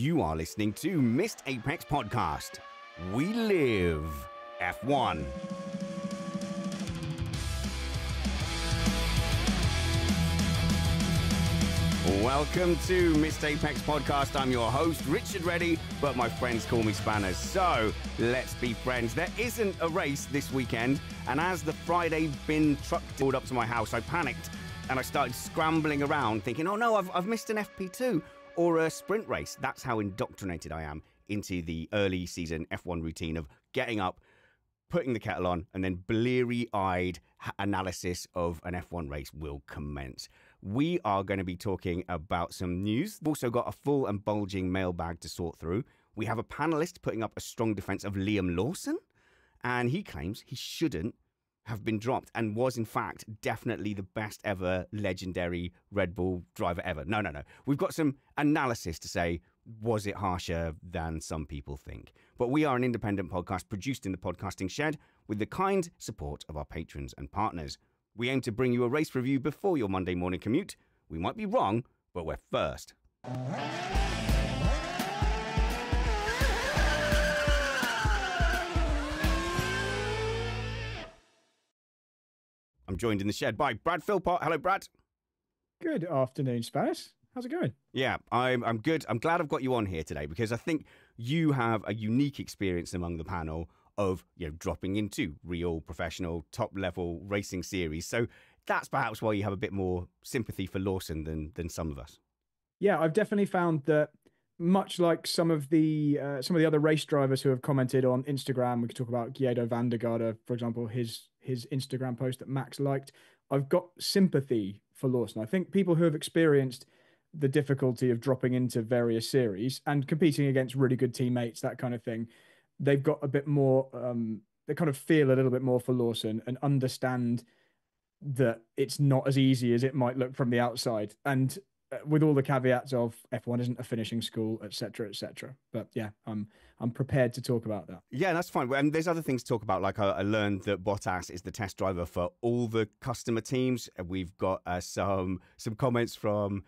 You are listening to Missed Apex Podcast. We live F1. Welcome to Missed Apex Podcast. I'm your host, Richard Reddy, but my friends call me Spanners. So let's be friends. There isn't a race this weekend, and as the Friday bin truck pulled up to my house, I panicked and I started scrambling around thinking, oh no, I've missed an FP2 or a sprint race. That's how indoctrinated I am into the early season F1 routine of getting up, putting the kettle on, and then bleary-eyed analysis of an F1 race will commence. We are going to be talking about some news. We've also got a full and bulging mailbag to sort through. We have a panelist putting up a strong defense of Liam Lawson, and he claims he shouldn't have been dropped and was, in fact, definitely the best ever legendary Red Bull driver ever. No. We've got some analysis to say, was it harsher than some people think? But we are an independent podcast produced in the podcasting shed with the kind support of our patrons and partners. We aim to bring you a race review before your Monday morning commute. We might be wrong, but we're first. I'm joined in the shed by Brad Philpott. Hello, Brad. Good afternoon, Spanners. How's it going? Yeah, I'm good. I'm glad I've got you on here today because I think you have a unique experience among the panel of, you know, dropping into real professional top level racing series. So that's perhaps why you have a bit more sympathy for Lawson than some of us. Yeah, I've definitely found that much like some of the other race drivers who have commented on Instagram, we could talk about Guido van der Garde, for example, his Instagram post that Max liked. I've got sympathy for Lawson. I think people who have experienced the difficulty of dropping into various series and competing against really good teammates, that kind of thing, they've got a bit more, they kind of feel a little bit more for Lawson and understand that it's not as easy as it might look from the outside. And with all the caveats of F1 isn't a finishing school, etc., etc. But yeah, I'm prepared to talk about that. Yeah, that's fine. And there's other things to talk about. Like I learned that Bottas is the test driver for all the customer teams. We've got some comments from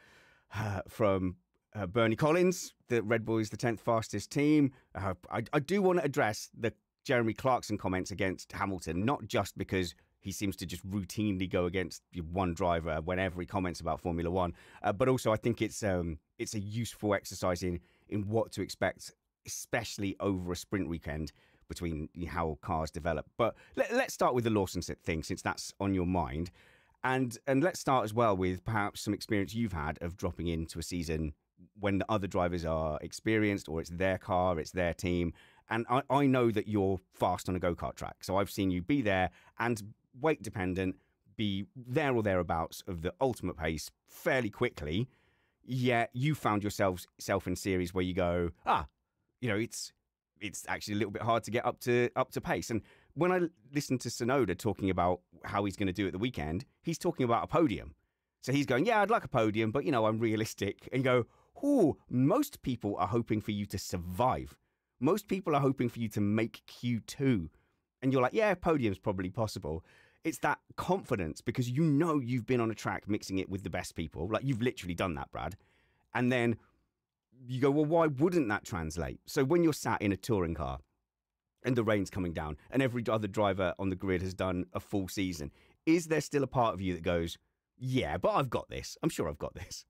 Bernie Collins that Red Bull is the 10th fastest team. I do want to address the Jeremy Clarkson comments against Hamilton, not just because he seems to just routinely go against one driver whenever he comments about Formula One, but also I think it's a useful exercise in what to expect, especially over a sprint weekend between how cars develop. But let's start with the Lawson thing, since that's on your mind. And let's start as well with perhaps some experience you've had of dropping into a season when the other drivers are experienced, or it's their car, it's their team. And I know that you're fast on a go-kart track. So I've seen you be there and weight dependent, be there or thereabouts of the ultimate pace fairly quickly. You found yourself in series where you go, it's actually a little bit hard to get up to pace. And when I listen to Tsunoda talking about how he's going to do at the weekend, he's talking about a podium. So he's going, yeah, I'd like a podium, but I'm realistic. And you go, most people are hoping for you to survive. Most people are hoping for you to make Q2. And you're like, yeah, podium's probably possible. It's that confidence because you've been on a track mixing it with the best people. Like, you've literally done that, Brad. And then you go, well, why wouldn't that translate? So when you're sat in a touring car and the rain's coming down and every other driver on the grid has done a full season, is there still a part of you that goes, yeah, but I've got this. I'm sure I've got this.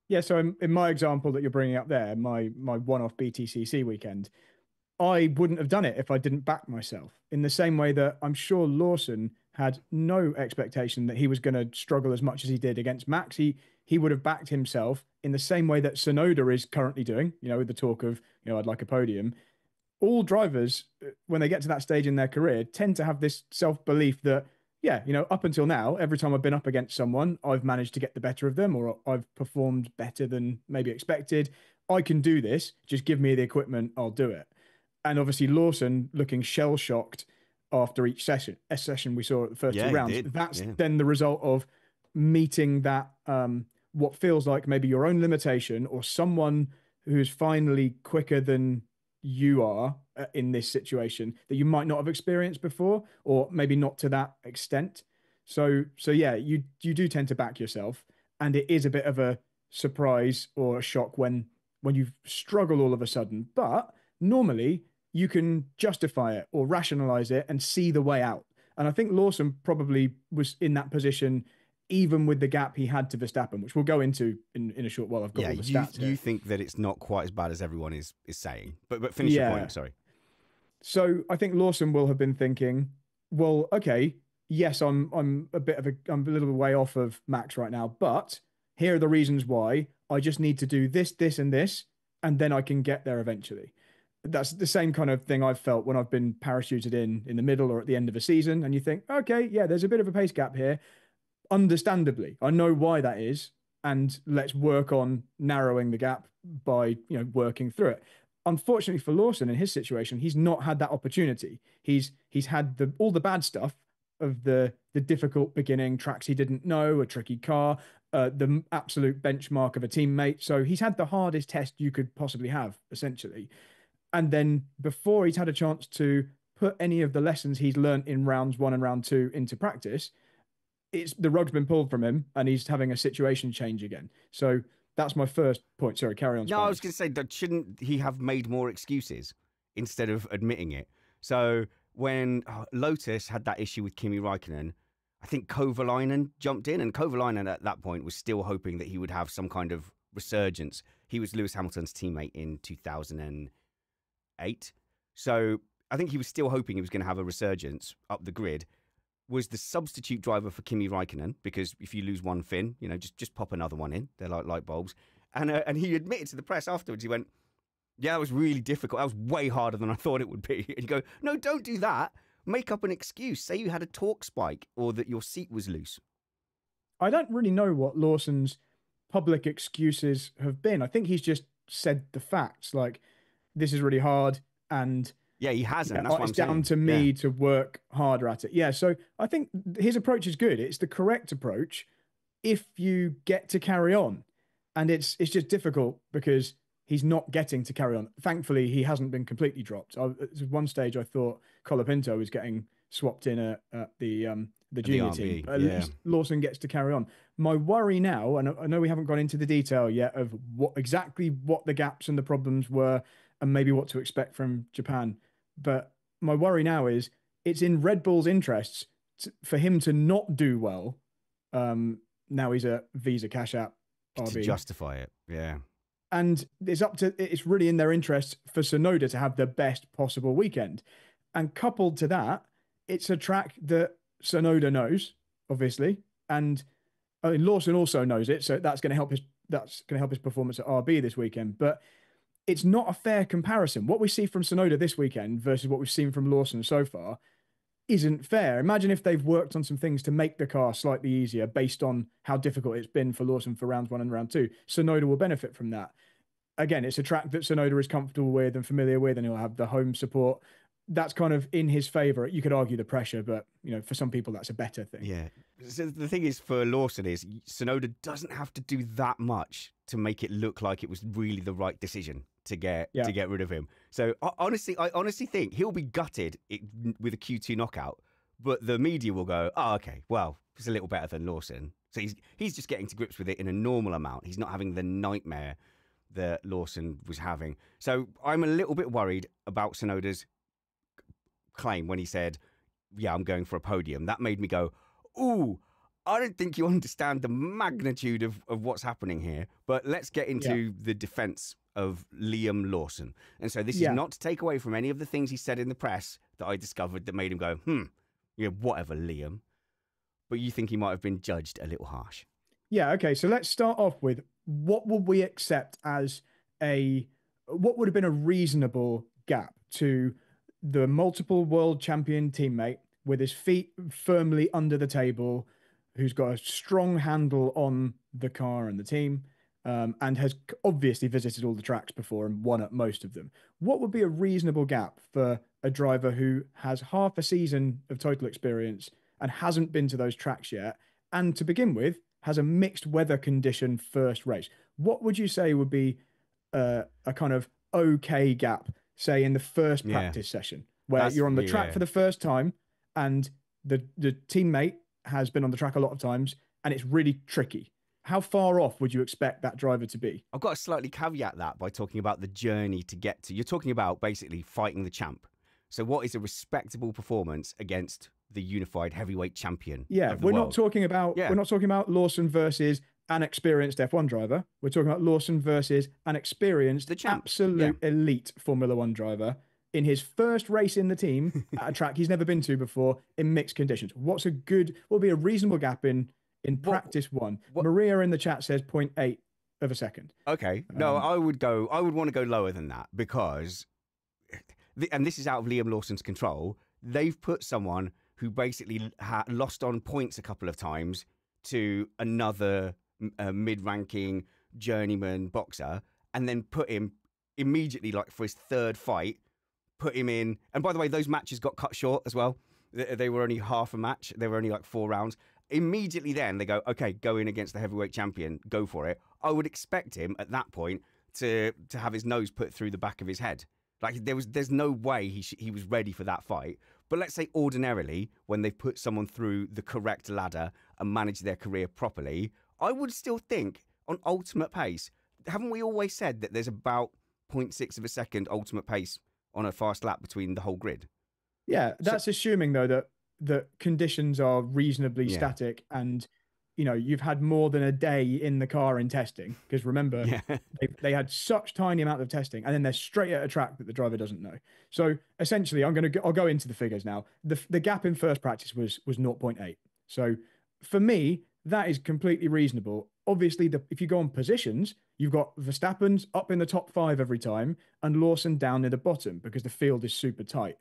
Yeah, so in my example that you're bringing up there, my one-off BTCC weekend, I wouldn't have done it if I didn't back myself. In the same way that I'm sure Lawson had no expectation that he was going to struggle as much as he did against Max. He would have backed himself in the same way that Tsunoda is currently doing, with the talk of, I'd like a podium. All drivers, when they get to that stage in their career, tend to have this self-belief that, up until now, every time I've been up against someone, I've managed to get the better of them, or I've performed better than maybe expected. I can do this. Just give me the equipment. I'll do it. And obviously Lawson looking shell-shocked after each session we saw at the first two rounds. That's then the result of meeting that, what feels like maybe your own limitation, or someone who's finally quicker than you are in this situation that you might not have experienced before, or maybe not to that extent. So yeah, you do tend to back yourself, and it is a bit of a surprise or a shock when when you struggle all of a sudden. But normally you can justify it or rationalize it and see the way out. And I think Lawson probably was in that position even with the gap he had to Verstappen, which we'll go into in a short while. I've got Yeah, all the you stats you here. think that it's not quite as bad as everyone is saying, but finish your Yeah. point. Sorry. So I think Lawson will have been thinking, well, okay, yes, I'm a little way off of Max right now, but here are the reasons why. I just need to do this, this, and this, and then I can get there eventually. That's the same kind of thing I've felt when I've been parachuted in the middle or at the end of a season, and you think, okay, yeah, there's a bit of a pace gap here. Understandably, I know why that is, and let's work on narrowing the gap by working through it. Unfortunately for Lawson in his situation, he's not had that opportunity. He's had all the bad stuff of the difficult beginning, tracks he didn't know, a tricky car, the absolute benchmark of a teammate. So he's had the hardest test you could possibly have, essentially. And then before he's had a chance to put any of the lessons he's learned in rounds 1 and round 2 into practice, it's the rug's been pulled from him and he's having a situation change again. So that's my first point. Sorry, carry on, No, I Spanish. was going to say that shouldn't he have made more excuses instead of admitting it? So when Lotus had that issue with Kimi Raikkonen, I think Kovalainen jumped in, and Kovalainen at that point was still hoping that he would have some kind of resurgence. He was Lewis Hamilton's teammate in 2008. So I think he was still hoping he was going to have a resurgence up the grid. Was the substitute driver for Kimi Raikkonen, because if you lose one fin, just pop another one in. They're like light bulbs. And he admitted to the press afterwards, he went, yeah, it was really difficult. That was way harder than I thought it would be. And you go, no, don't do that. Make up an excuse. Say you had a torque spike or that your seat was loose. I don't really know what Lawson's public excuses have been. I think he's just said the facts, like this is really hard, and Yeah, he hasn't. That's what it's I'm down saying. to Yeah. me to work harder at it. Yeah, so I think his approach is good. It's the correct approach if you get to carry on. And it's just difficult because he's not getting to carry on. Thankfully, he hasn't been completely dropped. At one stage, I thought Colapinto was getting swapped in at the junior RB, team, but at yeah. least Lawson gets to carry on. My worry now, and I know we haven't gone into the detail yet of exactly what the gaps and the problems were, and maybe what to expect from Japan, but my worry now is it's in Red Bull's interests for him to not do well. Now he's a Visa Cash App RB. To justify it, yeah. And it's really in their interest for Tsunoda to have the best possible weekend. And coupled to that, it's a track that Tsunoda knows, obviously, and I mean, Lawson also knows it, so that's going to help his performance at RB this weekend. But it's not a fair comparison. What we see from Tsunoda this weekend versus what we've seen from Lawson so far isn't fair. Imagine if they've worked on some things to make the car slightly easier based on how difficult it's been for Lawson for rounds 1 and round 2. Tsunoda will benefit from that. Again, it's a track that Tsunoda is comfortable with and familiar with, and he'll have the home support. That's kind of in his favor. You could argue the pressure, but for some people, that's a better thing. Yeah. So the thing is for Lawson is Tsunoda doesn't have to do that much to make it look like it was really the right decision to get rid of him. So I honestly think he'll be gutted with a Q2 knockout, but the media will go, oh, okay, well, it's a little better than Lawson. So he's just getting to grips with it in a normal amount. He's not having the nightmare that Lawson was having. So I'm a little bit worried about Tsunoda's claim when he said, yeah, I'm going for a podium. That made me go, ooh, I don't think you understand the magnitude of what's happening here. But let's get into the defense of Liam Lawson. And so this is not to take away from any of the things he said in the press that I discovered that made him go, whatever, Liam. But you think he might have been judged a little harsh. Yeah, okay. So let's start off with what would we accept as what would have been a reasonable gap to the multiple world champion teammate with his feet firmly under the table, who's got a strong handle on the car and the team, and has obviously visited all the tracks before and won at most of them. What would be a reasonable gap for a driver who has half a season of total experience and hasn't been to those tracks yet, and to begin with, has a mixed weather condition first race? What would you say would be a kind of okay gap, say in the first practice session, where you're on the track for the first time and the teammate has been on the track a lot of times and it's really tricky? how far off would you expect that driver to be? I've got to slightly caveat that by talking about the journey to get to. You're talking about basically fighting the champ. So, what is a respectable performance against the unified heavyweight champion Yeah, of the world? we're Yeah, not talking about Lawson versus an experienced F1 driver. We're talking about Lawson versus an experienced, the champ. Yeah. absolute elite Formula One driver in his first race in the team at a track he's never been to before in mixed conditions. What will be a reasonable gap in What? practice one? What? Maria in the chat says 0.8 of a second. Okay. No, I would go. I would want to go lower than that because, and this is out of Liam Lawson's control. They've put someone who basically lost on points a couple of times to another mid-ranking journeyman boxer, and then put him immediately, like for his third fight, put him in. And by the way, those matches got cut short as well. They were only half a match. They were only like 4 rounds. Immediately then they go, okay, go in against the heavyweight champion, go for it. I would expect him at that point to have his nose put through the back of his head. Like there's no way he was ready for that fight. But let's say ordinarily, when they've put someone through the correct ladder and managed their career properly, I would still think on ultimate pace, haven't we always said that there's about 0.6 of a second ultimate pace on a fast lap between the whole grid? Yeah, that's assuming though that conditions are reasonably static and you've had more than a day in the car in testing, because remember they had such tiny amount of testing and then they're straight at a track that the driver doesn't know. So essentially I'll go into the figures now. The gap in first practice was 0.8. So for me that is completely reasonable. Obviously if you go on positions, you've got Verstappen's up in the top 5 every time and Lawson down near the bottom because the field is super tight.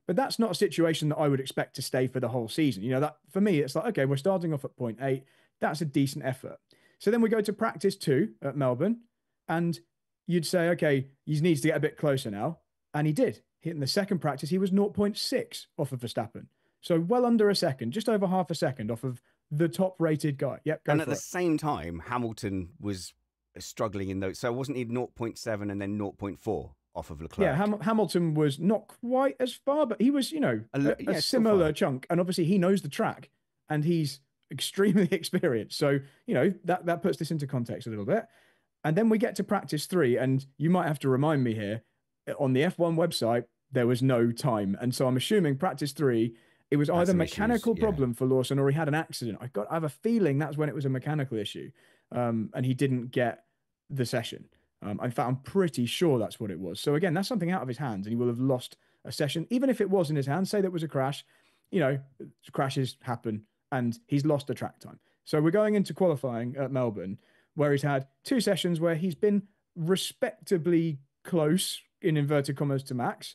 But that's not a situation that I would expect to stay for the whole season. That for me, it's like, okay, we're starting off at 0.8. That's a decent effort. So then we go to practice 2 at Melbourne, and you'd say, okay, he needs to get a bit closer now. And he did. In the second practice, he was 0.6 off of Verstappen. So well under a second, just over half a second off of the top rated guy. Yep. And at the same time, Hamilton was struggling in those. So wasn't he 0.7 and then 0.4? Off of Leclerc. Yeah, Hamilton was not quite as far, but he was, a similar chunk. And obviously he knows the track and he's extremely experienced. So, that puts this into context a little bit. And then we get to practice 3, and you might have to remind me here, on the F1 website, there was no time. And so I'm assuming practice 3, it was either mechanical problem for Lawson or he had an accident. I have a feeling that's when it was a mechanical issue. And he didn't get the session. In fact, I'm pretty sure that's what it was. So again, that's something out of his hands and he will have lost a session. Even if it was in his hands, say that was a crash, crashes happen and he's lost a track time. So we're going into qualifying at Melbourne where he's had 2 sessions where he's been respectably close, in inverted commas, to Max,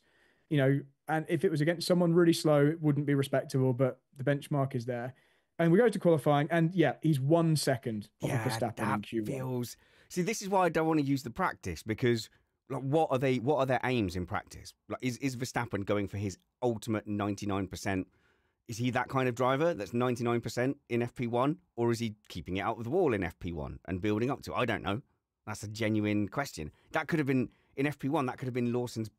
and if it was against someone really slow, it wouldn't be respectable, but the benchmark is there. And we go to qualifying and he's 1 second off of Verstappen in Q1. See, this is why I don't want to use the practice, because like, what are their aims in practice? Like, is Verstappen going for his ultimate 99%? Is he that kind of driver that's 99% in FP1, or is he keeping it out of the wall in FP1 and building up to it? I don't know. That's a genuine question. That could have been in FP1. That could have been Lawson's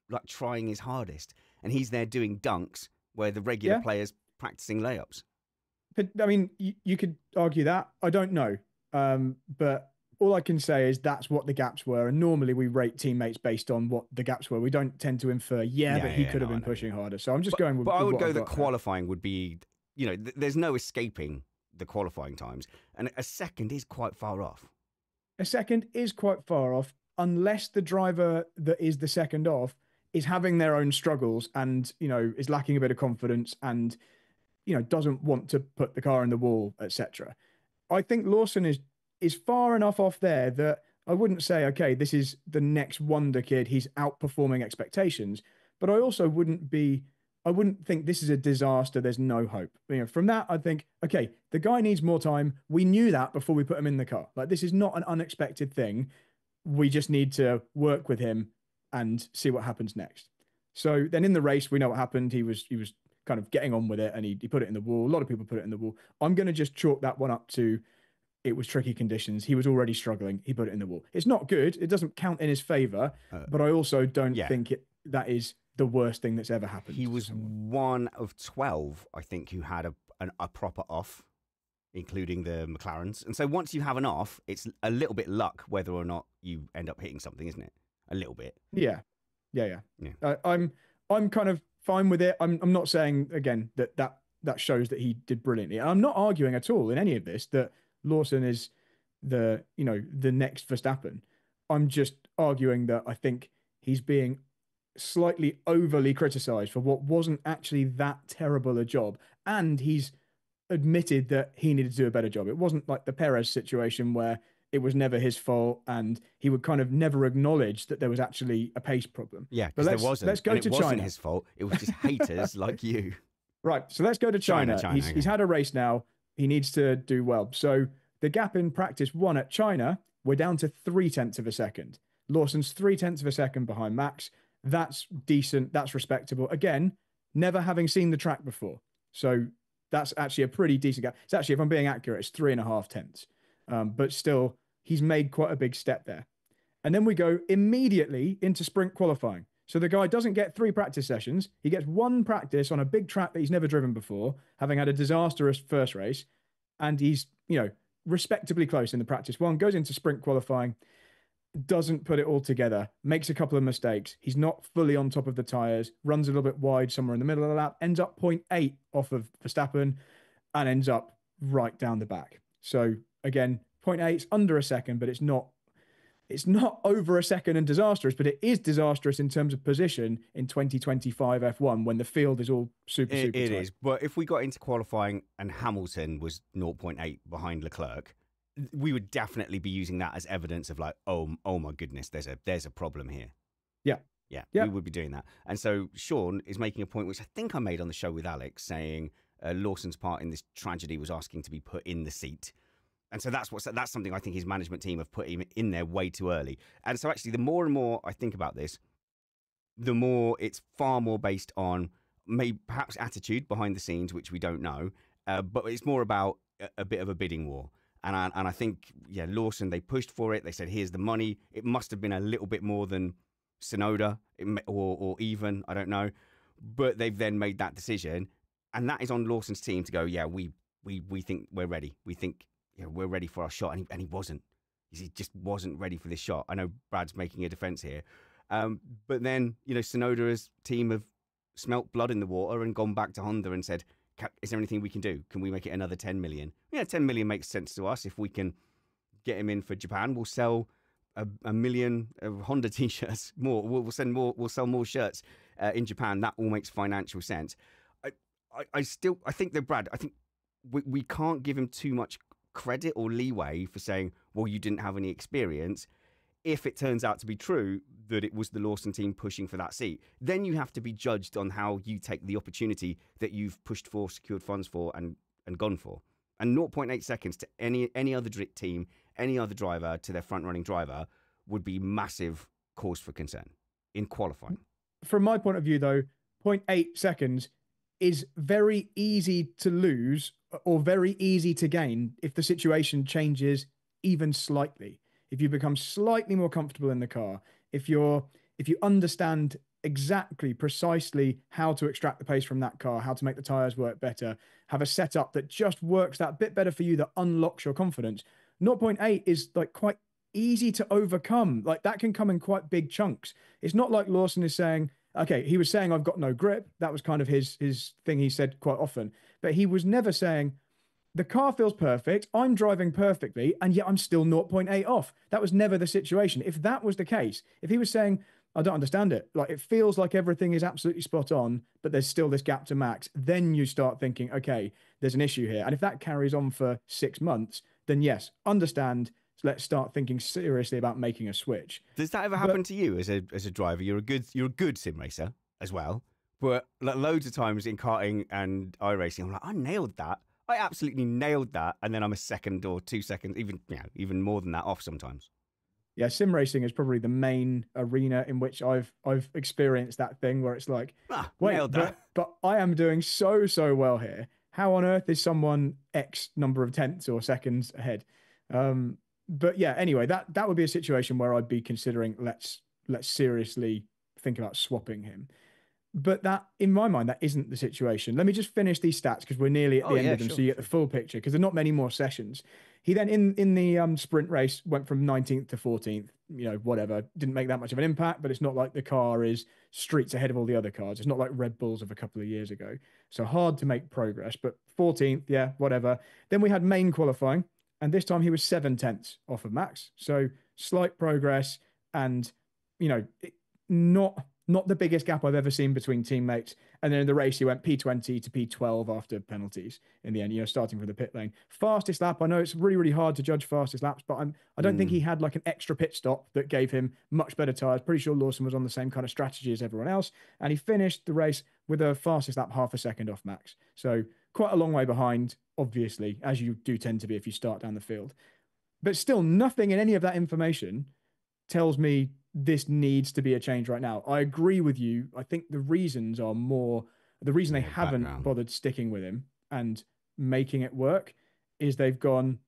like trying his hardest, and he's there doing dunks where the regular players practicing layups. But I mean, you could argue that. I don't know, but. All I can say is that's what the gaps were. And normally we rate teammates based on what the gaps were. We don't tend to infer, but he could have been pushing harder. So I'm just going with. But I would go that qualifying qualifying would be, there's no escaping the qualifying times. And a second is quite far off. A second is quite far off unless the driver that is the second off is having their own struggles and, is lacking a bit of confidence and, doesn't want to put the car in the wall, etc. I think Lawson is far enough off there that I wouldn't say, okay, this is the next wonder kid. He's outperforming expectations. But I also wouldn't think this is a disaster. There's no hope. From that, I think, okay, the guy needs more time. We knew that before we put him in the car. Like, this is not an unexpected thing. We just need to work with him and see what happens next. So then in the race, we know what happened. He was kind of getting on with it and he put it in the wall. A lot of people put it in the wall. I'm going to just chalk that one up to it was tricky conditions. He was already struggling. He put it in the wall. It's not good. It doesn't count in his favor, but I also don't think that is the worst thing that's ever happened. He was one of 12, I think, who had a proper off. including the McLarens. And so once you have an off, it's a little bit luck whether or not you end up hitting something, isn't it? A little bit. Yeah, yeah. Yeah. I'm kind of fine with it. I'm not saying again that shows that he did brilliantly. I'm not arguing at all in any of this that Lawson is the next Verstappen. I'm just arguing that I think he's being slightly overly criticized for what wasn't actually that terrible a job, and he's admitted that he needed to do a better job. It wasn't like the Perez situation where it was never his fault and he would kind of never acknowledge that there was actually a pace problem. Yeah, but because there wasn't. Let's go and to it wasn't China. his fault. It was just haters like you. Right. So let's go to China. China, He's had a race now. He needs to do well. So the gap in practice one at China, we're down to 0.3 of a second. Lawson's 0.3 of a second behind Max. That's decent. That's respectable. Again, never having seen the track before. So that's actually a pretty decent gap. It's actually, if I'm being accurate, it's 3.5 tenths. But still, he's made quite a big step there. And then we go immediately into sprint qualifying. So the guy doesn't get 3 practice sessions. He gets 1 practice on a big track that he's never driven before, having had a disastrous first race. And he's, respectably close in the practice one, goes into sprint qualifying, doesn't put it all together, makes a couple of mistakes. He's not fully on top of the tyres, runs a little bit wide somewhere in the middle of the lap, ends up 0.8 off of Verstappen and ends up right down the back. So again, 0.8 is under a second, but it's not over a second and disastrous, but it is disastrous in terms of position in 2025 F1 when the field is all super tight. It is. But if we got into qualifying and Hamilton was 0.8 behind Leclerc, we would definitely be using that as evidence of like, oh my goodness, there's a problem here. Yeah, we would be doing that. And so Sean is making a point, which I think I made on the show with Alex, saying Lawson's part in this tragedy was asking to be put in the seat. And so that's something I think his management team have put him in there way too early. And so actually, the more and more I think about this, the more it's far more based on maybe perhaps attitude behind the scenes, which we don't know, but it's more about a bit of a bidding war. And I think, Lawson, they pushed for it. They said, here's the money. It must have been a little bit more than Tsunoda or even, I don't know. But they've then made that decision. And that is on Lawson's team to go, we think we're ready. We think we're ready for our shot. And he wasn't. He just wasn't ready for this shot. I know Brad's making a defense here. But then, Tsunoda's team have smelt blood in the water and gone back to Honda and said, is there anything we can do? Can we make it another 10 million? Yeah, 10 million makes sense to us. If we can get him in for Japan, we'll sell a million Honda t-shirts more. We'll sell more shirts in Japan. That all makes financial sense. I think that Brad, I think we can't give him too much credit or leeway for saying, well, you didn't have any experience. If it turns out to be true that it was the Lawson team pushing for that seat, then you have to be judged on how you take the opportunity that you've pushed for, secured funds for, and gone for. And 0.8 seconds to any other team, any other driver, to their front-running driver, would be massive cause for concern in qualifying. From my point of view, though, 0.8 seconds is very easy to lose or very easy to gain if the situation changes even slightly. If you become slightly more comfortable in the car, if you understand exactly, precisely how to extract the pace from that car, how to make the tires work better, have a setup that just works that bit better for you, that unlocks your confidence. 0.8 is like quite easy to overcome. Like that can come in quite big chunks. It's not like Lawson is saying, okay, he was saying I've got no grip. That was kind of his thing he said quite often. But he was never saying, the car feels perfect, I'm driving perfectly, and yet I'm still 0.8 off. That was never the situation. If that was the case, if he was saying, I don't understand it, like it feels like everything is absolutely spot on, but there's still this gap to Max, then you start thinking, okay, there's an issue here. And if that carries on for 6 months, then yes, understand. Let's start thinking seriously about making a switch. Does that ever happen to you as a driver? You're a good sim racer as well, but like loads of times in karting and iRacing, I'm like, I nailed that. I absolutely nailed that, and then I'm a second or 2 seconds, even more than that, off sometimes. Yeah, sim racing is probably the main arena in which I've experienced that thing where it's like, nailed that. But I am doing so well here. How on earth is someone X number of tenths or seconds ahead? But yeah, anyway, that would be a situation where I'd be considering let's seriously think about swapping him. But that, in my mind, that isn't the situation. Let me just finish these stats because we're nearly at Oh the end yeah, of them, so sure, you get the sure. full picture. Because there's not many more sessions. He then in the sprint race went from 19th to 14th. You know, whatever, didn't make that much of an impact. But it's not like the car is streets ahead of all the other cars. It's not like Red Bulls of a couple of years ago. So hard to make progress. But 14th, yeah, whatever. Then we had main qualifying, and this time he was 7/10 off of Max. So slight progress, and you know, not the biggest gap I've ever seen between teammates. And then in the race, he went P20 to P12 after penalties in the end, you know, starting from the pit lane. Fastest lap, I know it's really, really hard to judge fastest laps, but I don't think he Mm, had like an extra pit stop that gave him much better tyres. Pretty sure Lawson was on the same kind of strategy as everyone else. And he finished the race with a fastest lap half a second off Max. So quite a long way behind, obviously, as you do tend to be if you start down the field. But still, nothing in any of that information tells me this needs to be a change right now. I agree with you. I think the reasons are more the reason they yeah, haven't background. bothered sticking with him and making it work is they've gone,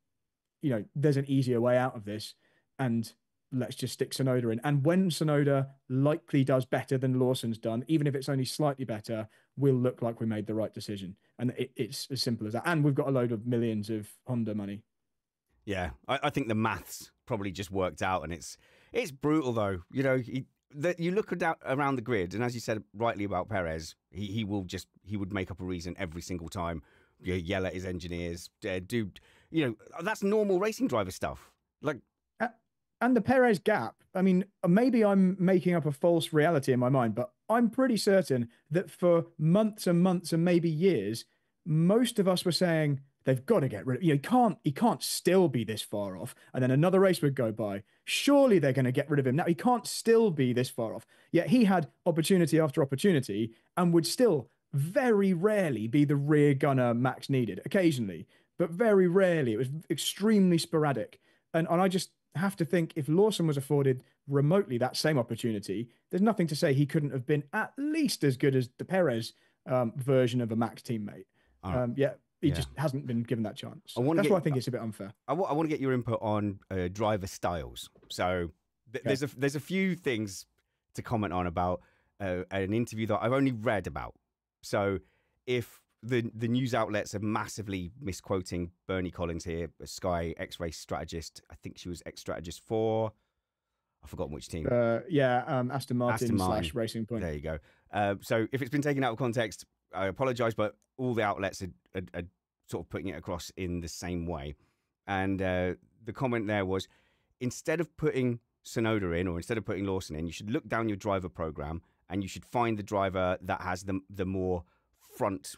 you know, there's an easier way out of this, and let's just stick Sonoda in. And when Sonoda likely does better than Lawson's done, even if it's only slightly better, we'll look like we made the right decision. And it's as simple as that. And we've got a load of millions of Honda money. Yeah, I think the maths probably just worked out, and it's brutal though. You know, you look around the grid, and as you said rightly about Perez, he would make up a reason every single time. You yell at his engineers, do you know that's normal racing driver stuff. Like, And the Perez gap, I mean, maybe I'm making up a false reality in my mind, but I'm pretty certain that for months and months and maybe years, most of us were saying they've got to get rid of. You know, he can't still be this far off. And then another race would go by. Surely they're going to get rid of him. Now he can't still be this far off. Yet he had opportunity after opportunity and would still very rarely be the rear gunner Max needed. Occasionally, but very rarely. It was extremely sporadic. And I just have to think if Lawson was afforded remotely that same opportunity, there's nothing to say he couldn't have been at least as good as the Perez version of a Max teammate. all right, Yeah, he yeah, just hasn't been given that chance. I want to That's why get I think it's a bit unfair. I want to get your input on driver styles. So Okay. there's a few things to comment on about an interview that I've only read about. So if the news outlets are massively misquoting Bernie Collins here, a Sky X-Race strategist. I think she was X-Strategist for I've forgotten which team. Yeah, Aston Aston Martin Martin. slash Racing Point. There you go. So if it's been taken out of context, I apologise, but all the outlets are sort of putting it across in the same way. And the comment there was, instead of putting Sonoda in or instead of putting Lawson in, you should look down your driver program and you should find the driver that has the more front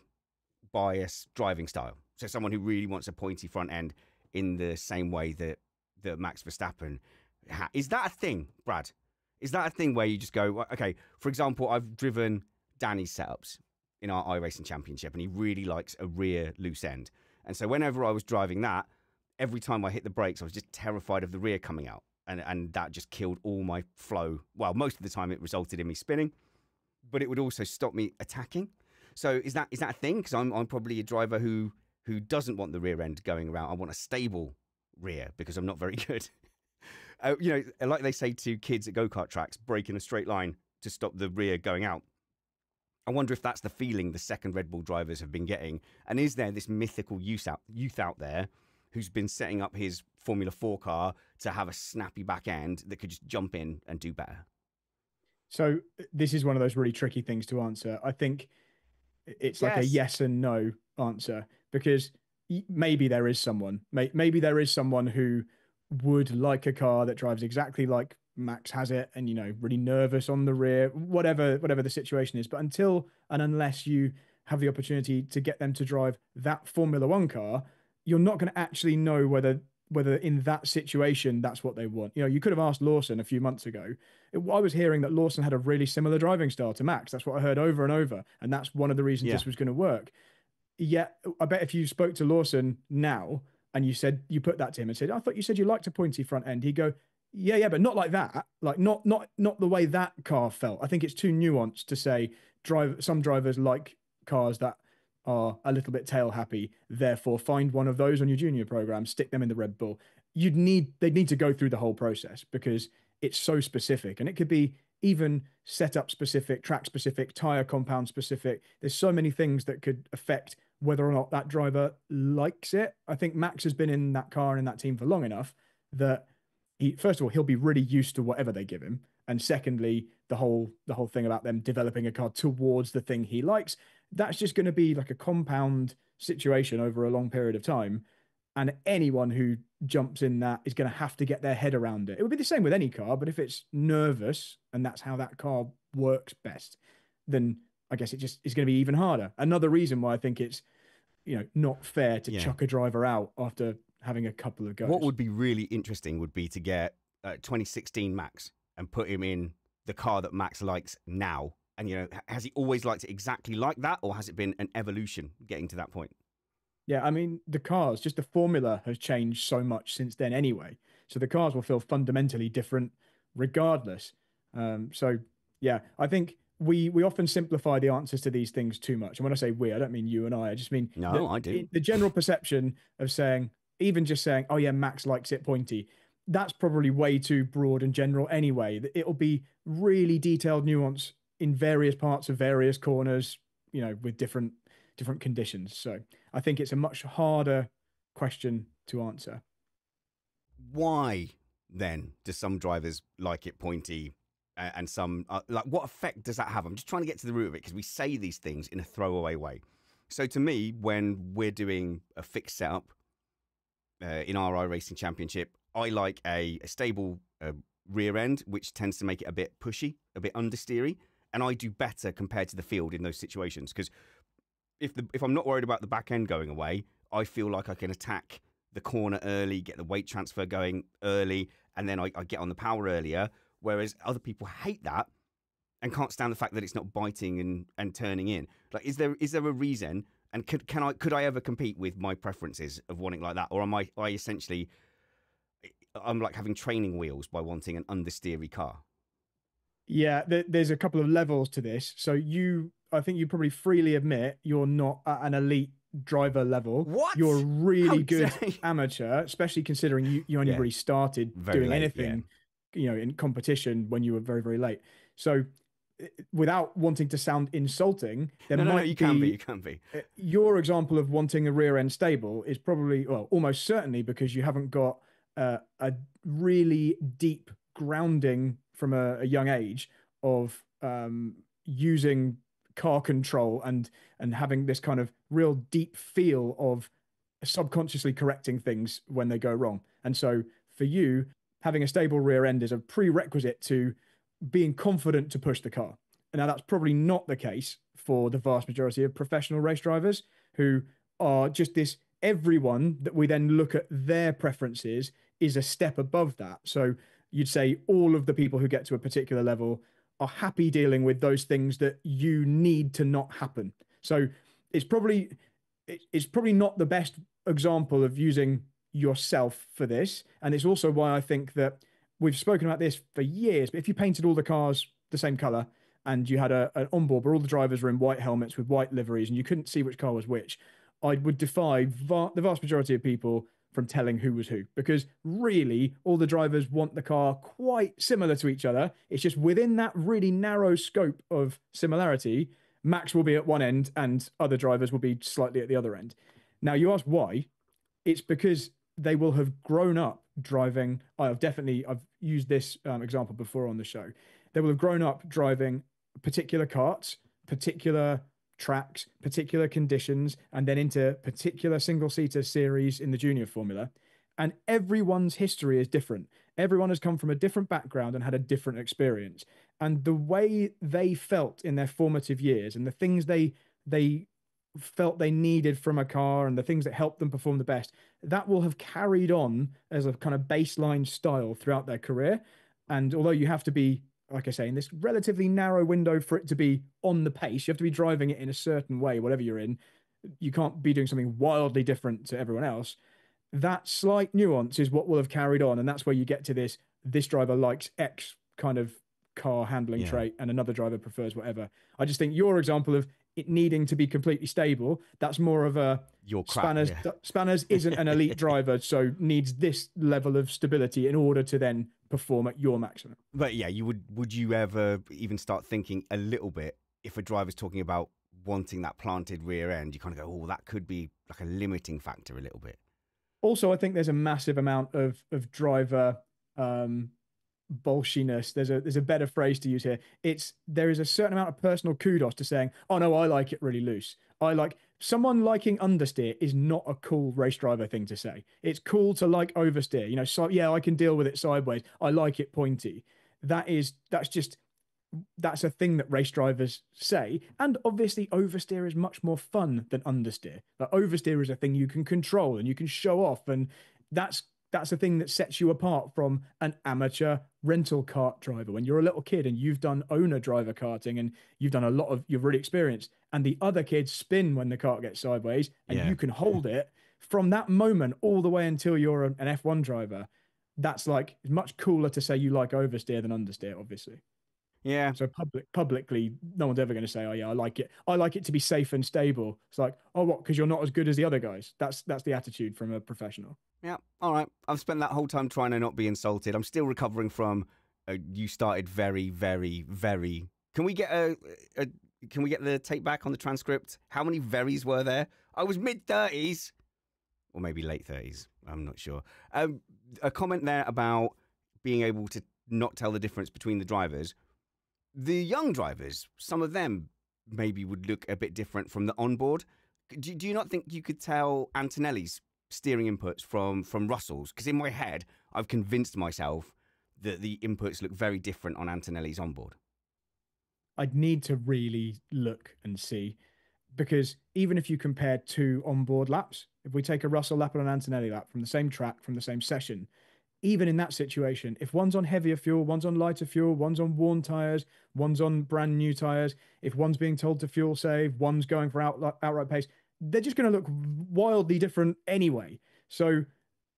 bias driving style. So someone who really wants a pointy front end in the same way that Max Verstappen. Is that a thing, Brad? Is that a thing where you just go, well, okay, for example, I've driven Danny's setups in our iRacing Championship, and he really likes a rear loose end. And so whenever I was driving that, every time I hit the brakes, I was just terrified of the rear coming out. And that just killed all my flow. Well, most of the time it resulted in me spinning, but it would also stop me attacking. So is that a thing? Because I'm probably a driver who doesn't want the rear end going around. I want a stable rear because I'm not very good. You know, like they say to kids at go-kart tracks, brake in a straight line to stop the rear going out. I wonder if that's the feeling the second Red Bull drivers have been getting. And is there this mythical youth out there who's been setting up his Formula 4 car to have a snappy back end that could just jump in and do better? So this is one of those really tricky things to answer. I think it's like a Yes. yes and no answer because maybe there is someone, maybe there is someone who would like a car that drives exactly like Max has it, and you know, really nervous on the rear, whatever the situation is. But until and unless you have the opportunity to get them to drive that Formula One car, you're not going to actually know whether in that situation that's what they want. You know, you could have asked Lawson a few months ago. I was hearing that Lawson had a really similar driving style to Max. That's what I heard over and over, and that's one of the reasons Yeah. this was going to work. Yet, I bet if you spoke to Lawson now and you said you put that to him and said, "I thought you said you liked a pointy front end," he'd go, "Yeah, yeah, but not like that. Like not the way that car felt. I think it's too nuanced to say some drivers like cars that are a little bit tail happy. Therefore, find one of those on your junior program, stick them in the Red Bull. They'd need to go through the whole process because it's so specific, and it could be even setup specific, track specific, tire compound specific. There's so many things that could affect whether or not that driver likes it. I think Max has been in that car and in that team for long enough that first of all, he'll be really used to whatever they give him. And secondly, the whole thing about them developing a car towards the thing he likes, that's just going to be like a compound situation over a long period of time. And anyone who jumps in that is going to have to get their head around it. It would be the same with any car, but if it's nervous and that's how that car works best, then I guess it just is going to be even harder. Another reason why I think it's, not fair to chuck a driver out after having a couple of goes. What would be really interesting would be to get 2016 Max and put him in the car that Max likes now. And, has he always liked it exactly like that, or has it been an evolution getting to that point? Yeah, I mean, the cars, just the formula has changed so much since then anyway. So the cars will feel fundamentally different regardless. So, yeah, I think we often simplify the answers to these things too much. And when I say we, I don't mean you and I just mean no, I do. The general perception of saying, even just saying, oh, yeah, Max likes it pointy, that's probably way too broad and general anyway. It'll be really detailed nuance in various parts of various corners, with different conditions. So I think it's a much harder question to answer. Why then do some drivers like it pointy and some what effect does that have? I'm just trying to get to the root of it because we say these things in a throwaway way. So to me, when we're doing a fixed setup in our iRacing Championship, I like a stable rear end, which tends to make it a bit pushy, a bit understeery, and I do better compared to the field in those situations because if I'm not worried about the back end going away, I feel like I can attack the corner early, get the weight transfer going early, and then I get on the power earlier. Whereas other people hate that and can't stand the fact that it's not biting and turning in. Like, is there a reason? And could I ever compete with my preferences of wanting like that, or am I essentially I'm like having training wheels by wanting an understeery car? Yeah, there's a couple of levels to this. So I think you probably freely admit you're not at an elite driver level. What? You're a really good amateur, especially considering you only really started doing anything, in competition when you were very, very late. So without wanting to sound insulting, you can be. Your example of wanting a rear end stable is probably, well, almost certainly because you haven't got a really deep grounding from a young age of using car control and having this kind of real deep feel of subconsciously correcting things when they go wrong. And so for you, having a stable rear end is a prerequisite to being confident to push the car. And now that's probably not the case for the vast majority of professional race drivers who are just this, everyone that we then look at their preferences is a step above that. So you'd say all of the people who get to a particular level are happy dealing with those things that you need to not happen. So it's probably not the best example of using yourself for this. And it's also why I think that we've spoken about this for years, but if you painted all the cars the same color and you had an onboard where all the drivers were in white helmets with white liveries and you couldn't see which car was which, I would defy the vast majority of people from telling who was who, because really all the drivers want the car quite similar to each other. It's just within that really narrow scope of similarity, Max will be at one end and other drivers will be slightly at the other end. Now you ask why. It's because they will have grown up driving. I've used this example before on the show. They will have grown up driving particular karts, particular tracks, particular conditions, and then into particular single-seater series in the junior formula. And everyone's history is different. Everyone has come from a different background and had a different experience. And the way they felt in their formative years and the things they felt they needed from a car and the things that helped them perform the best, that will have carried on as a kind of baseline style throughout their career. And although you have to be, like I say, in this relatively narrow window for it to be on the pace, you have to be driving it in a certain way, whatever you're in. You can't be doing something wildly different to everyone else. That slight nuance is what will have carried on. And that's where you get to this driver likes X kind of car handling Yeah. trait and another driver prefers whatever. I just think your example of it needing to be completely stable, that's more of a Your crap. Spanners. Yeah. Spanners isn't an elite driver, so needs this level of stability in order to then perform at your maximum. But yeah, would you ever even start thinking a little bit if a driver's talking about wanting that planted rear end? You kind of go, oh, that could be like a limiting factor a little bit. Also, I think there's a massive amount of driver bolshiness. There's a better phrase to use here. There is a certain amount of personal kudos to saying, oh no, I like it really loose. I like someone liking understeer is not a cool race driver thing to say. It's cool to like oversteer. You know, so yeah, I can deal with it sideways. I like it pointy. That's a thing that race drivers say. And obviously, oversteer is much more fun than understeer. Like oversteer is a thing you can control and you can show off, and that's a thing that sets you apart from an amateur rental kart driver. When you're a little kid and you've done owner driver karting and you're really experienced, and the other kids spin when the kart gets sideways, and Yeah. you can hold it from that moment all the way until you're an F1 driver. That's like much cooler to say you like oversteer than understeer, obviously. Yeah. So publicly, no one's ever going to say, "Oh yeah, I like it. I like it to be safe and stable." It's like, "Oh, what? Because you're not as good as the other guys." That's the attitude from a professional. Yeah. All right. I've spent that whole time trying to not be insulted. I'm still recovering from. You started very, very, very. Can we get Can we get the tape back on the transcript? How many verys were there? I was mid-30s, or maybe late 30s. I'm not sure. A comment there about being able to not tell the difference between the drivers. The young drivers, some of them maybe would look a bit different from the onboard. Do you not think you could tell Antonelli's steering inputs from Russell's? Because in my head, I've convinced myself that the inputs look very different on Antonelli's onboard. I'd need to really look and see, because even if you compare two onboard laps, if we take a Russell lap and an Antonelli lap from the same track, from the same session, even in that situation, if one's on heavier fuel, one's on lighter fuel, one's on worn tires, one's on brand new tires, if one's being told to fuel save, one's going for outright pace, they're just going to look wildly different anyway. So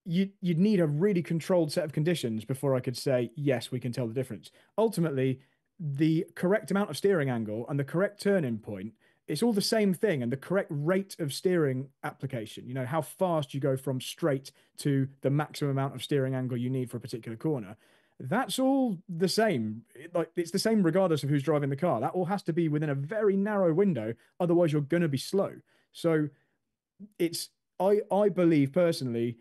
you'd need a really controlled set of conditions before I could say, yes, we can tell the difference. Ultimately, the correct amount of steering angle and the correct turning point, it's all the same thing, and the correct rate of steering application, you know, how fast you go from straight to the maximum amount of steering angle you need for a particular corner. That's all the same. It's the same regardless of who's driving the car. That all has to be within a very narrow window. Otherwise, you're going to be slow. So I believe personally,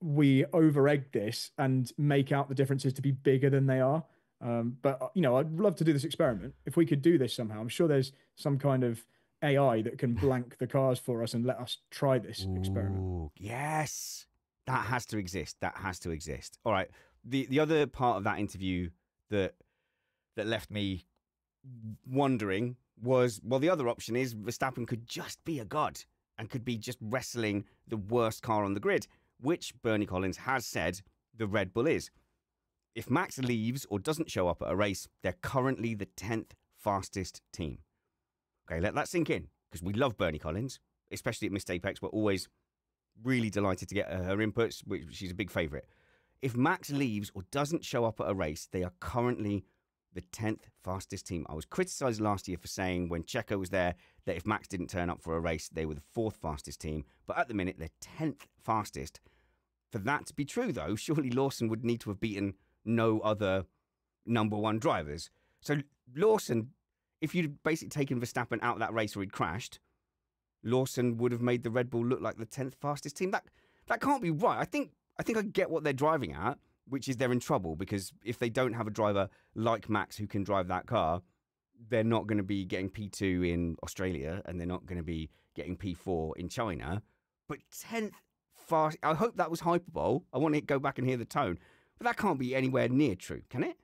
we over-egg this and make out the differences to be bigger than they are. But you know, I'd love to do this experiment. If we could do this somehow, I'm sure there's some kind of AI that can blank the cars for us and let us try this experiment. Ooh, yes, that has to exist. That has to exist. All right. The other part of that interview that left me wondering was, well, the other option is Verstappen could just be a god and could be just wrestling the worst car on the grid, which Bernie Collins has said the Red Bull is. If Max leaves or doesn't show up at a race, they're currently the 10th fastest team. Okay, let that sink in, because we love Bernie Collins, especially at Missed Apex. We're always really delighted to get her inputs, which she's a big favourite. If Max leaves or doesn't show up at a race, they are currently the 10th fastest team. I was criticised last year for saying when Checo was there that if Max didn't turn up for a race, they were the 4th fastest team. But at the minute, they're 10th fastest. For that to be true, though, surely Lawson would need to have beaten no other number one drivers. So Lawson, if you'd basically taken Verstappen out of that race or he'd crashed, Lawson would have made the Red Bull look like the 10th fastest team. That can't be right. I think I get what they're driving at, which is they're in trouble, because if they don't have a driver like Max who can drive that car, they're not going to be getting P2 in Australia and they're not going to be getting P4 in China. But 10th fast, I hope that was hyperbole. I want to go back and hear the tone. But that can't be anywhere near true, can it?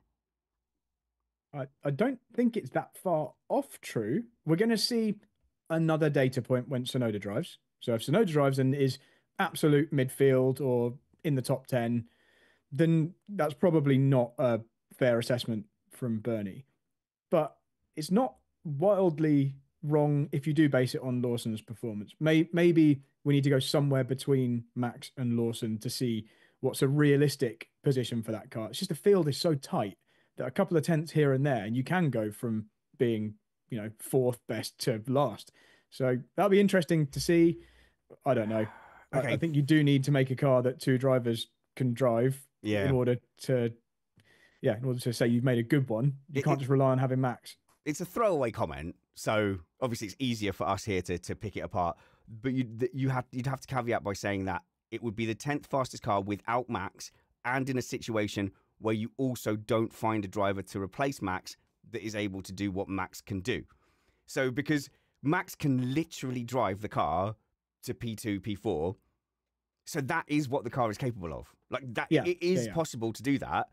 I don't think it's that far off true. We're going to see another data point when Sonoda drives. So if Sonoda drives and is absolute midfield or in the top 10, then that's probably not a fair assessment from Bernie. But it's not wildly wrong if you do base it on Lawson's performance. Maybe we need to go somewhere between Max and Lawson to see what's a realistic position for that car. It's just the field is so tight that a couple of tenths here and there, and you can go from being, fourth best to last. So that'll be interesting to see. I don't know. I Okay. think you do need to make a car that two drivers can drive in Yeah. order to, yeah, in order to say you've made a good one. You It, can't it, just rely on having Max. it's a throwaway comment, so obviously it's easier for us here to pick it apart. But you'd have to caveat by saying that it would be the 10th fastest car without Max, and in a situation where you also don't find a driver to replace Max that is able to do what Max can do. So because Max can literally drive the car to P2, P4, so that is what the car is capable of. Like that, Yeah, it is possible to do that.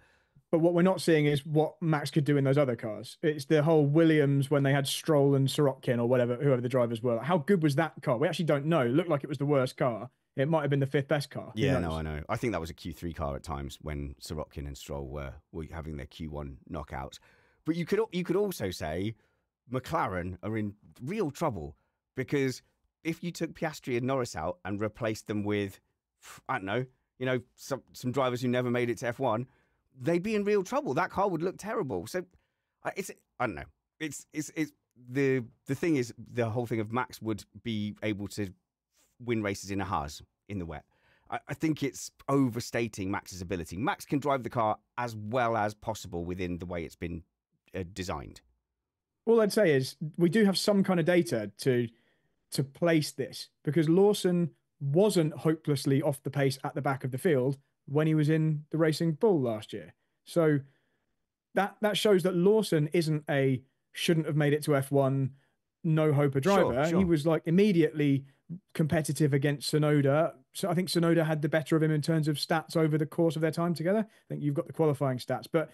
But what we're not seeing is what Max could do in those other cars. It's the whole Williams when they had Stroll and Sorokin or whatever, whoever the drivers were. How good was that car? We actually don't know. It looked like it was the worst car. It might have been the fifth best car. Yeah, no, I know. I think that was a Q3 car at times when Sorokin and Stroll were having their Q1 knockouts. But you could also say McLaren are in real trouble because if you took Piastri and Norris out and replaced them with, I don't know, some drivers who never made it to F1, they'd be in real trouble. That car would look terrible. So I don't know. It's the thing is the whole thing of Max would be able to win races in a Haas in the wet. I think it's overstating Max's ability. Max can drive the car as well as possible within the way it's been designed. All I'd say is we do have some kind of data to place this because Lawson wasn't hopelessly off the pace at the back of the field when he was in the Racing Bull last year. So that shows that Lawson isn't a shouldn't have made it to F1, no hope a driver. Sure. He was like immediately competitive against Tsunoda. So I think Tsunoda had the better of him in terms of stats over the course of their time together. I think you've got the qualifying stats, but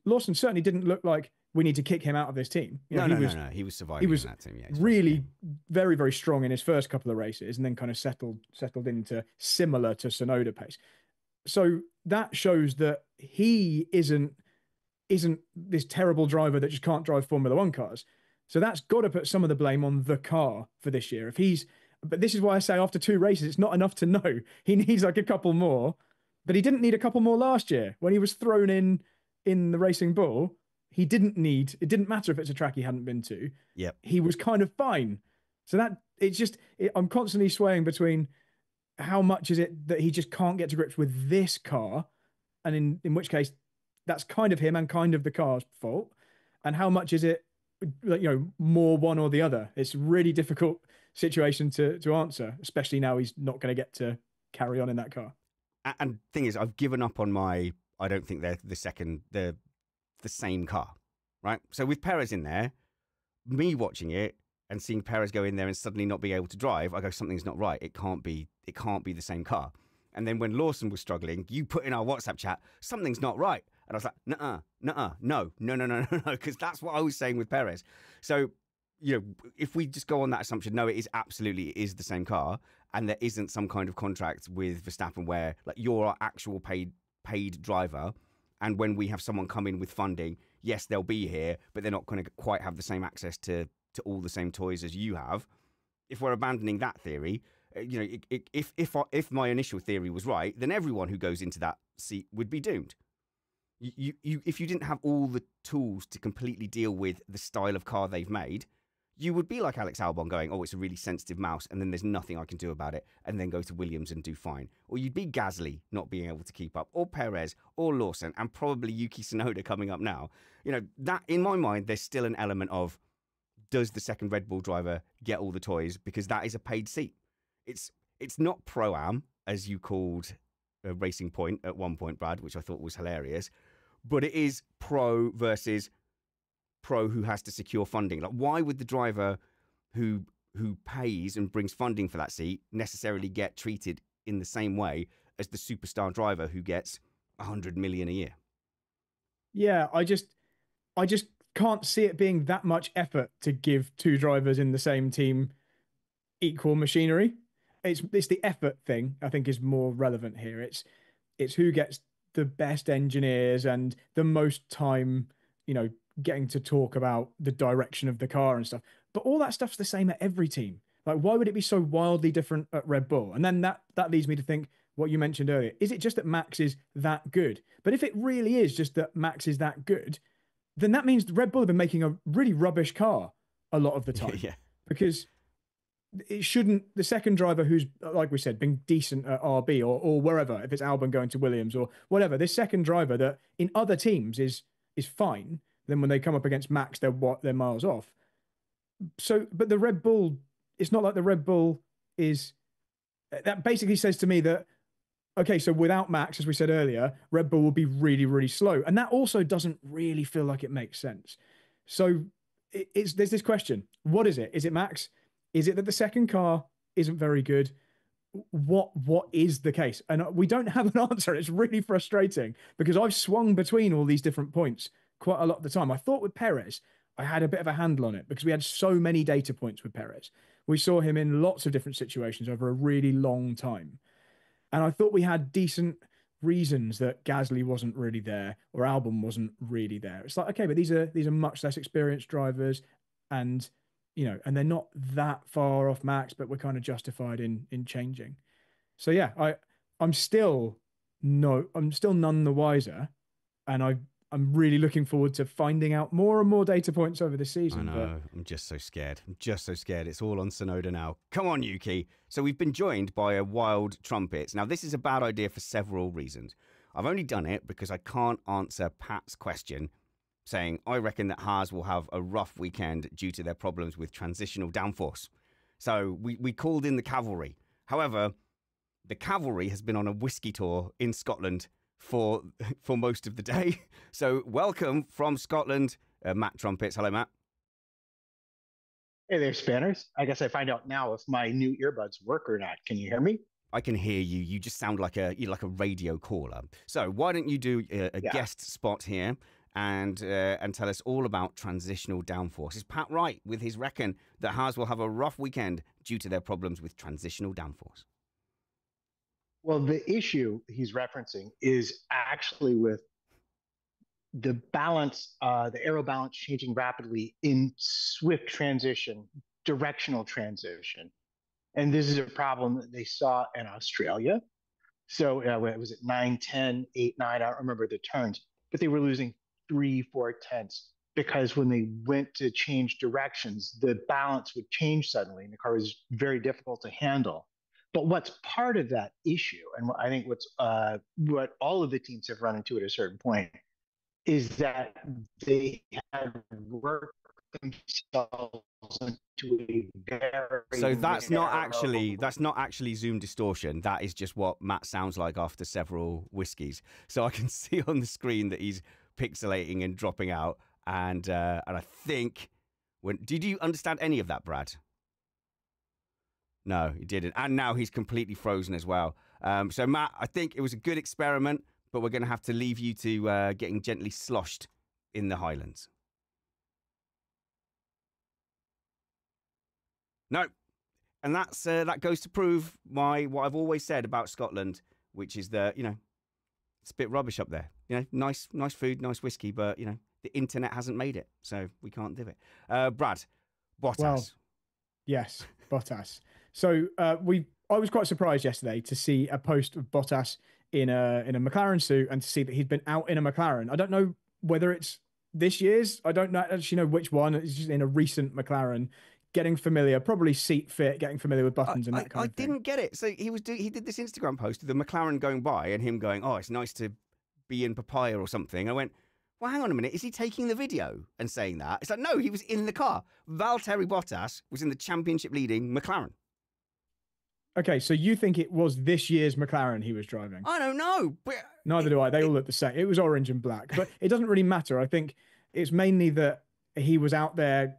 Lawson certainly didn't look like we need to kick him out of this team. No. He was surviving in that team. Yeah, really very, very strong in his first couple of races and then kind of settled into similar to Tsunoda pace. So that shows that he isn't this terrible driver that just can't drive Formula One cars. So that's got to put some of the blame on the car for this year. But this is why I say after 2 races, it's not enough to know. He needs like a couple more, but he didn't need a couple more last year when he was thrown in the Racing Bull. It didn't matter if it's a track he hadn't been to. Yep. He was kind of fine. So I'm constantly swaying between how much is it that he just can't get to grips with this car, and in which case that's kind of him and kind of the car's fault, and how much is it more one or the other. It's a really difficult situation to answer, especially now he's not going to get to carry on in that car. And thing is, I've given up on I don't think they're the same car, right? So with Perez in there, me watching it and seeing Perez go in there and suddenly not be able to drive, I go, something's not right. It can't be the same car. And then when Lawson was struggling, you put in our WhatsApp chat, something's not right. And I was like, no, because that's what I was saying with Perez. So, if we just go on that assumption, no, it is the same car, and there isn't some kind of contract with Verstappen where like you're our actual paid driver, and when we have someone come in with funding, yes, they'll be here, but they're not going to quite have the same access to all the same toys as you have. If we're abandoning that theory, if my initial theory was right, then everyone who goes into that seat would be doomed. If you didn't have all the tools to completely deal with the style of car they've made, you would be like Alex Albon going, oh, it's a really sensitive mouse, and then there's nothing I can do about it, and then go to Williams and do fine. Or you'd be Gasly not being able to keep up, or Perez, or Lawson, and probably Yuki Tsunoda coming up now. That in my mind, there's still an element of, does the second Red Bull driver get all the toys? Because that is a paid seat. It's not Pro-Am, as you called Racing Point at one point, Brad, which I thought was hilarious, but it is pro versus pro who has to secure funding. Like, why would the driver who pays and brings funding for that seat necessarily get treated in the same way as the superstar driver who gets 100 million a year? Yeah, I just can't see it being that much effort to give 2 drivers in the same team equal machinery. It's the effort thing I think is more relevant here. It's who gets the best engineers and the most time, getting to talk about the direction of the car and stuff. But all that stuff's the same at every team. Like, why would it be so wildly different at Red Bull? And then that leads me to think, what you mentioned earlier. Is it just that Max is that good? But if it really is just that Max is that good, then that means Red Bull have been making a really rubbish car a lot of the time. Yeah. Because it shouldn't, the second driver who's, like we said, been decent at RB or wherever, if it's Albon going to Williams or whatever, this second driver that in other teams is fine. Then when they come up against Max, they're miles off. So, but the Red Bull, it's not like the Red Bull is, that basically says to me that, okay, so without Max, as we said earlier, Red Bull will be really, really slow. And that also doesn't really feel like it makes sense. So there's this question. What is it? Is it Max? Is it that the second car isn't very good? What is the case? And we don't have an answer. It's really frustrating because I've swung between all these different points quite a lot of the time. I thought with Perez, I had a bit of a handle on it because we had so many data points with Perez. We saw him in lots of different situations over a really long time. And I thought we had decent reasons that Gasly wasn't really there or Albon wasn't really there. It's like, okay, but these are much less experienced drivers and and they're not that far off Max, but we're kind of justified in changing. So yeah, I'm still none the wiser. And I'm really looking forward to finding out more and more data points over the season. I know. I'm just so scared. It's all on Tsunoda now. Come on, Yuki. So we've been joined by a wild trumpet. Now, this is a bad idea for several reasons. I've only done it because I can't answer Pat's question, saying, I reckon that Haas will have a rough weekend due to their problems with transitional downforce. So we called in the cavalry. However, the cavalry has been on a whiskey tour in Scotland for most of the day. So welcome from Scotland, Matt Trumpets. Hello, Matt. Hey there, Spanners. I guess I find out now if my new earbuds work or not. Can you hear me? I can hear you. You just sound like a radio caller. So why don't you do a guest spot here and tell us all about transitional downforce? Is Pat right with his reckon that Haas will have a rough weekend due to their problems with transitional downforce? Well, the issue he's referencing is actually with the balance, the aero balance changing rapidly in swift transition, directional transition. And this is a problem that they saw in Australia. So was it 9, 10, 8, 9? I don't remember the turns, but they were losing 3, 4 tenths because when they went to change directions, the balance would change suddenly and the car was very difficult to handle. But what's part of that issue, and I think what all of the teams have run into at a certain point, is that they have worked themselves into a very so that's not actually Zoom distortion. That is just what Matt sounds like after several whiskeys. So I can see on the screen that he's pixelating and dropping out. And I think did you understand any of that, Brad? No, he didn't. And now he's completely frozen as well. So, Matt, I think it was a good experiment, but we're going to have to leave you to getting gently sloshed in the Highlands. No. And that goes to prove what I've always said about Scotland, which is that, it's a bit rubbish up there. Nice food, nice whiskey, but, the internet hasn't made it, so we can't do it. Brad, Bottas. Well, yes, Bottas. So I was quite surprised yesterday to see a post of Bottas in a McLaren suit and to see that he'd been out in a McLaren. I don't know whether it's this year's. I don't actually know which one. It's just in a recent McLaren, getting familiar, probably seat fit, getting familiar with buttons and that kind of thing. I didn't get it. So he did this Instagram post of the McLaren going by and him going, "Oh, it's nice to be in papaya or something." I went, well, hang on a minute. Is he taking the video and saying that? It's like, no, he was in the car. Valtteri Bottas was in the championship leading McLaren. Okay, so you think it was this year's McLaren he was driving? I don't know. But neither do I. They all look the same. It was orange and black, but it doesn't really matter. I think it's mainly that he was out there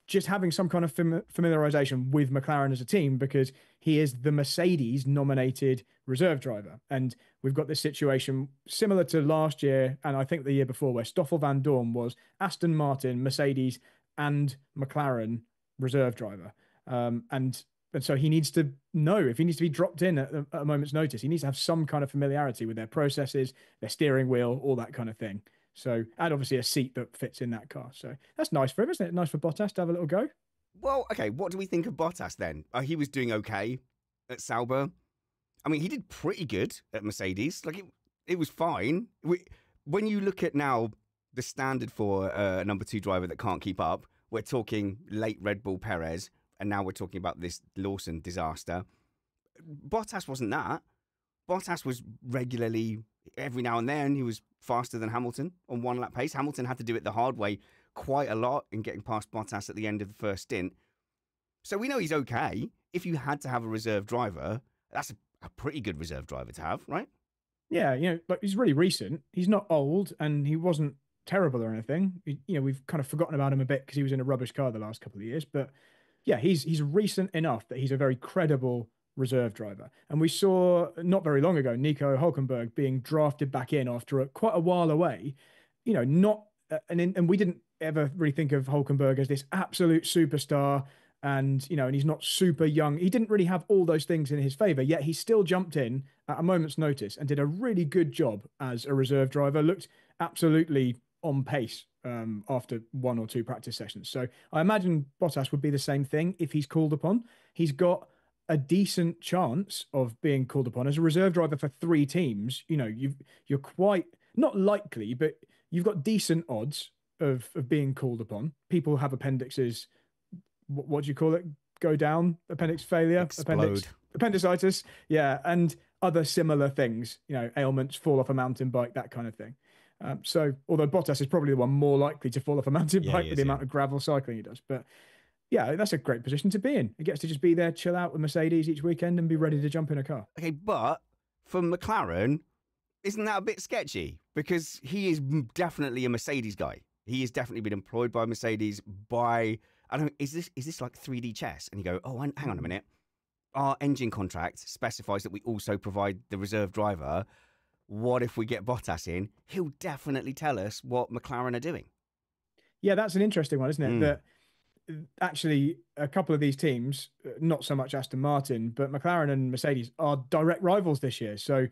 just having some kind of familiarization with McLaren as a team because he is the Mercedes nominated reserve driver. And we've got this situation similar to last year and I think the year before where Stoffel Van Dorn was Aston Martin, Mercedes and McLaren reserve driver. And so he needs to know if he needs to be dropped in at a moment's notice. He needs to have some kind of familiarity with their processes, their steering wheel, all that kind of thing. So, and obviously a seat that fits in that car. So that's nice for him, isn't it? Nice for Bottas to have a little go. Well, okay. What do we think of Bottas then? He was doing okay at Sauber. I mean, he did pretty good at Mercedes. Like it was fine. When you look at now the standard for a number 2 driver that can't keep up, we're talking late Red Bull Perez, and now we're talking about this Lawson disaster. Bottas wasn't that. Bottas was regularly, every now and then, he was faster than Hamilton on 1 lap pace. Hamilton had to do it the hard way quite a lot in getting past Bottas at the end of the first stint. So we know he's okay. If you had to have a reserve driver, that's a pretty good reserve driver to have, right? Yeah, but he's really recent. He's not old, and he wasn't terrible or anything. We've kind of forgotten about him a bit because he was in a rubbish car the last couple of years. But yeah, he's recent enough that he's a very credible reserve driver. And we saw not very long ago Nico Hülkenberg being drafted back in after quite a while away. And we didn't ever really think of Hülkenberg as this absolute superstar. And he's not super young. He didn't really have all those things in his favor, yet he still jumped in at a moment's notice and did a really good job as a reserve driver. Looked absolutely on pace after 1 or 2 practice sessions. So I imagine Bottas would be the same thing if he's called upon. He's got a decent chance of being called upon as a reserve driver for 3 teams. You're quite not likely, but you've got decent odds of being called upon. People have appendixes. What do you call it? Go down, appendix failure, appendicitis. Yeah. And other similar things, ailments, fall off a mountain bike, that kind of thing. So although Bottas is probably the one more likely to fall off a mountain bike with the amount of gravel cycling he does. But yeah, that's a great position to be in. He gets to just be there, chill out with Mercedes each weekend and be ready to jump in a car. Okay, but for McLaren, isn't that a bit sketchy? Because he is definitely a Mercedes guy. He has definitely been employed by Mercedes is this like 3D chess? And you go, oh, hang on a minute. Our engine contract specifies that we also provide the reserve driver. What if we get Bottas in? He'll definitely tell us what McLaren are doing. Yeah, that's an interesting one, isn't it? That actually a couple of these teams, not so much Aston Martin, but McLaren and Mercedes are direct rivals this year. So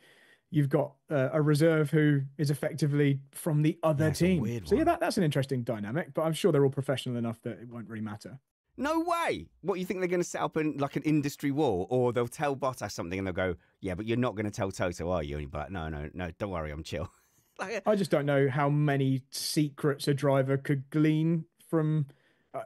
you've got a reserve who is effectively from the other team. So yeah, that's an interesting dynamic, but I'm sure they're all professional enough that it won't really matter. No way. What, you think they're going to set up an industry war, or they'll tell Bottas something and they'll go, yeah, but you're not going to tell Toto, are you? And he'd be like, no, don't worry, I'm chill. I just don't know how many secrets a driver could glean from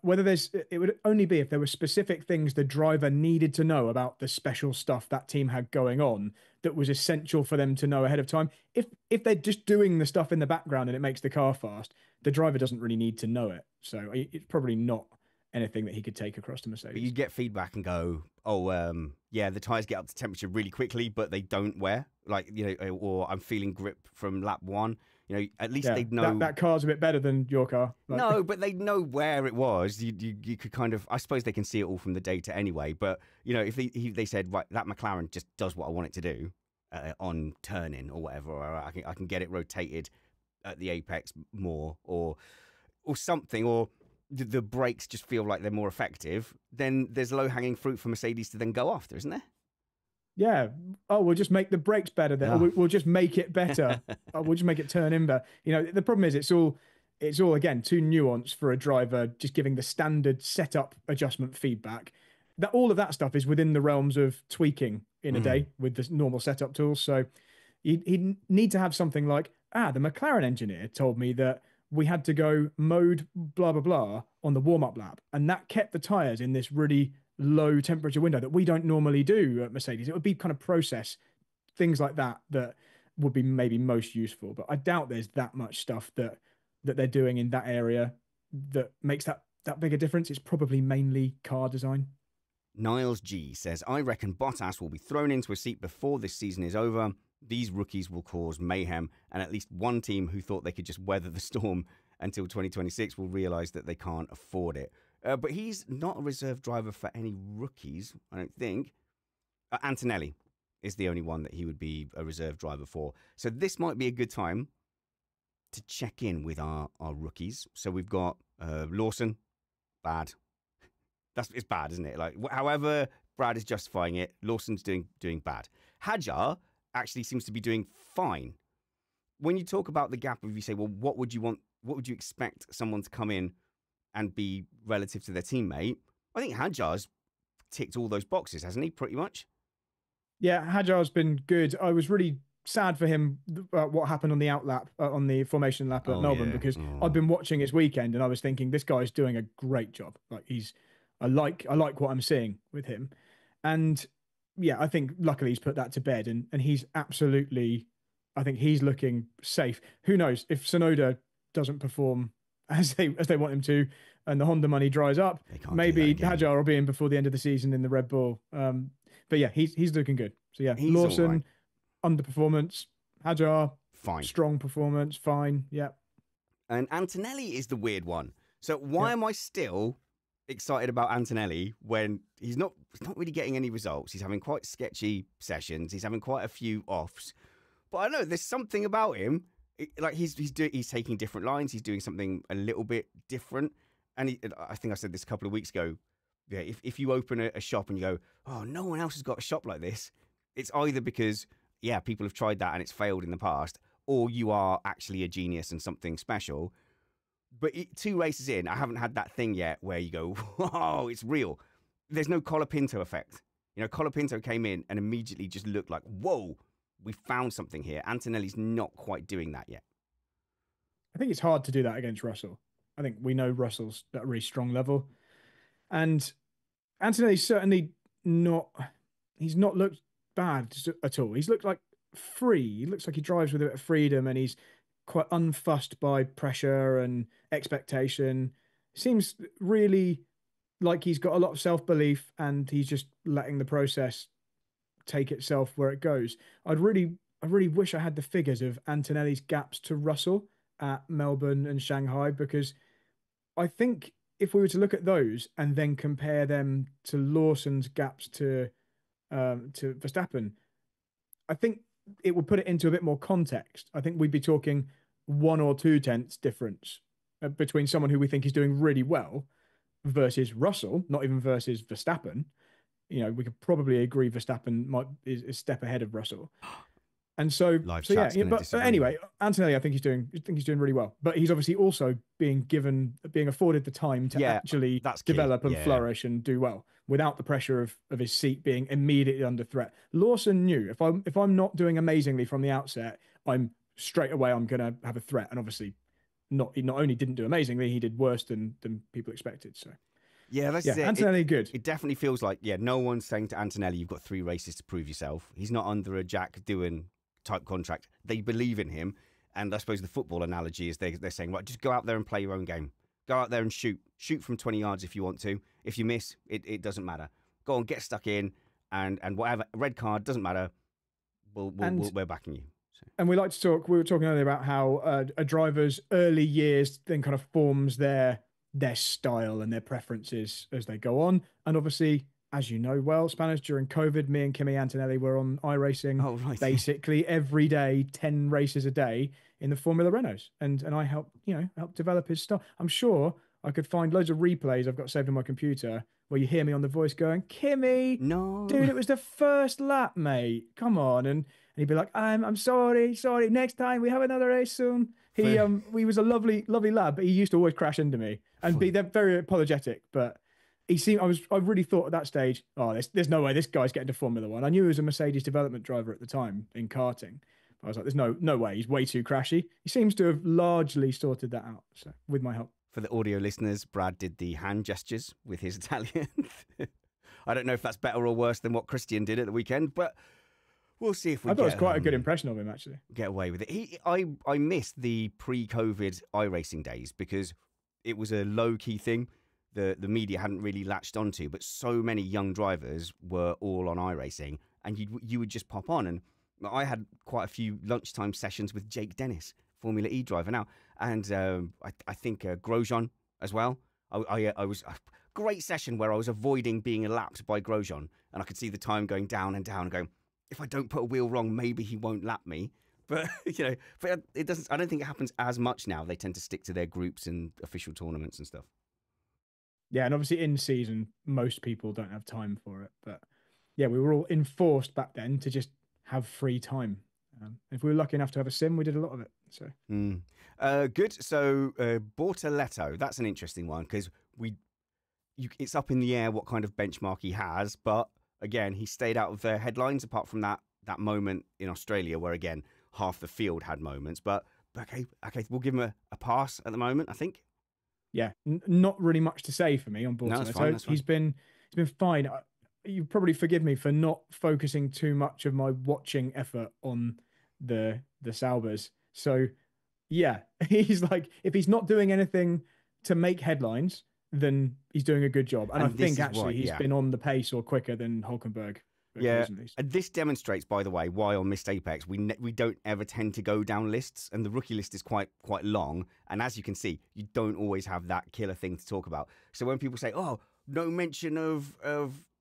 whether it would only be if there were specific things the driver needed to know about the special stuff that team had going on that was essential for them to know ahead of time. If they're just doing the stuff in the background and it makes the car fast, the driver doesn't really need to know it. So it's probably not anything that he could take across to Mercedes. But you get feedback and go, yeah, the tyres get up to temperature really quickly, but they don't wear. Or I'm feeling grip from lap 1. At least they'd know that car's a bit better than your car. No, but they'd know where it was. You could kind of, I suppose they can see it all from the data anyway. But if they said, right, that McLaren just does what I want it to do on turning or whatever, or I can get it rotated at the apex more, or something, or the brakes just feel like they're more effective, then there's low hanging fruit for Mercedes to then go after, isn't there? Yeah. Oh, we'll just make the brakes better then. Or we'll just make it better. We'll just make it turn in better. The problem is it's all again too nuanced for a driver just giving the standard setup adjustment feedback. That all of that stuff is within the realms of tweaking in a day with the normal setup tools. So you need to have something like, the McLaren engineer told me that we had to go mode blah blah blah on the warm-up lap, and that kept the tires in this really low temperature window that we don't normally do at Mercedes. It would be kind of process things like that would be maybe most useful, but I doubt there's that much stuff that they're doing in that area that makes that big a difference. It's probably mainly car design. Niles G says, I reckon Bottas will be thrown into a seat before this season is over. These rookies will cause mayhem, and at least one team who thought they could just weather the storm until 2026 will realise that they can't afford it. But he's not a reserve driver for any rookies, I don't think. Antonelli is the only one that he would be a reserve driver for. So this might be a good time to check in with our rookies. So we've got Lawson, bad. It's bad, isn't it? However Brad is justifying it, Lawson's doing bad. Hadjar actually seems to be doing fine. When you talk about the gap, if you say, well, what would you expect someone to come in and be relative to their teammate? I think Hadjar's ticked all those boxes, hasn't he, pretty much? Yeah, Hajar's been good. I was really sad for him what happened on the outlap on the formation lap at Oh Melbourne yeah. because I've Oh. been watching his weekend and I was thinking this guy's doing a great job. Like I like what I'm seeing with him, and yeah, I think luckily he's put that to bed and he's absolutely, I think he's looking safe. Who knows if Sonoda doesn't perform as they want him to, and the Honda money dries up, They can't do that maybe again. Hajar will be in before the end of the season in the Red Bull. But yeah, he's looking good. So yeah, He's all right. Lawson underperformance, Hajar Fine. strong performance, fine. Yeah, And Antonelli is the weird one. So yeah. why am I still excited about Antonelli when he's not really getting any results? He's having quite sketchy sessions. He's having quite a few offs. But I don't know, there's something about him. Like he's taking different lines. He's doing something a little bit different. And I think I said this a couple of weeks ago. Yeah, if you open a shop and you go, oh, no one else has got a shop like this, it's either because yeah, people have tried that and it's failed in the past, or you are actually a genius and something special. But 2 races in, I haven't had that thing yet where you go, whoa, it's real. There's no Colapinto effect. You know, Colapinto came in and immediately just looked like, whoa, we found something here. Antonelli's not quite doing that yet. I think it's hard to do that against Russell. I think we know Russell's at a really strong level, and Antonelli's certainly not. He's not looked bad at all. He's looked like free. He looks like he drives with a bit of freedom, and he's quite unfussed by pressure and expectation. Seems really like he's got a lot of self-belief, and he's just letting the process take itself where it goes. I really wish I had the figures of Antonelli's gaps to Russell at Melbourne and Shanghai because I think if we were to look at those and then compare them to Lawson's gaps to Verstappen, I think it would put it into a bit more context. I think we'd be talking 1 or 2 tenths difference between someone who we think is doing really well versus Russell, not even versus Verstappen. You know, we could probably agree Verstappen is a step ahead of Russell. And Live yeah, chat's going to but disagree. anyway, Antonelli, I think he's doing really well. But he's obviously also being afforded the time to Yeah, actually that's key. develop and Yeah. flourish and do well without the pressure of his seat being immediately under threat. Lawson knew if I'm not doing amazingly from the outset, I'm straight away I'm gonna have a threat. And obviously he not only didn't do amazingly, he did worse than people expected. So Yeah, this is yeah, it. Antonelli good. It definitely feels like, yeah, no one's saying to Antonelli, you've got 3 races to prove yourself. He's not under a Jack Doohan type contract. They believe in him. And I suppose the football analogy is they're saying, right, just go out there and play your own game. Go out there and shoot. Shoot from 20 yards if you want to. If you miss, it doesn't matter. Go on, get stuck in, and whatever, red card, doesn't matter. And We're backing you. So. and we like to talk. We were talking earlier about how a driver's early years then kind of forms their style and their preferences as they go on. And obviously, as you know well, Spanish during COVID, me and Kimi Antonelli were on iRacing Oh, right. basically every day, 10 races a day in the Formula Renaults, and I helped help develop his style. I'm sure I could find loads of replays I've got saved on my computer where you hear me on the voice going, Kimi, No. dude, it was the first lap, mate. Come on, and he'd be like, I'm sorry, sorry. Next time we have another race soon. For, He was a lovely lad, but he used to always crash into me and for, be they're very apologetic. But he seemed I really thought at that stage, oh, there's no way this guy's getting to Formula One. I knew he was a Mercedes development driver at the time in karting. But I was like, there's no way, he's way too crashy. He seems to have largely sorted that out. So with my help. for the audio listeners, Brad did the hand gestures with his Italian. I don't know if that's better or worse than what Christian did at the weekend, but we'll see if we I thought it was get quite a good impression of him actually. get away with it. I missed the pre-COVID iRacing days because it was a low-key thing. The media hadn't really latched onto, but so many young drivers were all on iRacing, and you would just pop on. And I had quite a few lunchtime sessions with Jake Dennis, Formula E driver now, and I think Grosjean as well. I was a great session where I was avoiding being lapped by Grosjean, and I could see the time going down and down, and going, if I don't put a wheel wrong, maybe he won't lap me. But but it doesn't. I don't think it happens as much now. They tend to stick to their groups and official tournaments and stuff. Yeah, and obviously in season, most people don't have time for it. But yeah, we were all enforced back then to just have free time. If we were lucky enough to have a sim, we did a lot of it. So Good. So Bortoletto, that's an interesting one because it's up in the air what kind of benchmark he has, but again, he stayed out of the headlines apart from that moment in Australia where, again, half the field had moments. But okay, we'll give him a pass at the moment, I think. Yeah, not really much to say for me on No, Bortolo. that's fine. That's fine. He's been fine. You probably forgive me for not focusing too much of my watching effort on the Saubers. So yeah, he's like, if he's not doing anything to make headlines, then he's doing a good job. And I And this think is actually why, he's yeah. been on the pace or quicker than Hulkenberg Yeah, occasionally. and this demonstrates, by the way, why on Missed Apex we don't ever tend to go down lists, and the rookie list is quite long. And as you can see, you don't always have that killer thing to talk about. So when people say, "Oh, no mention of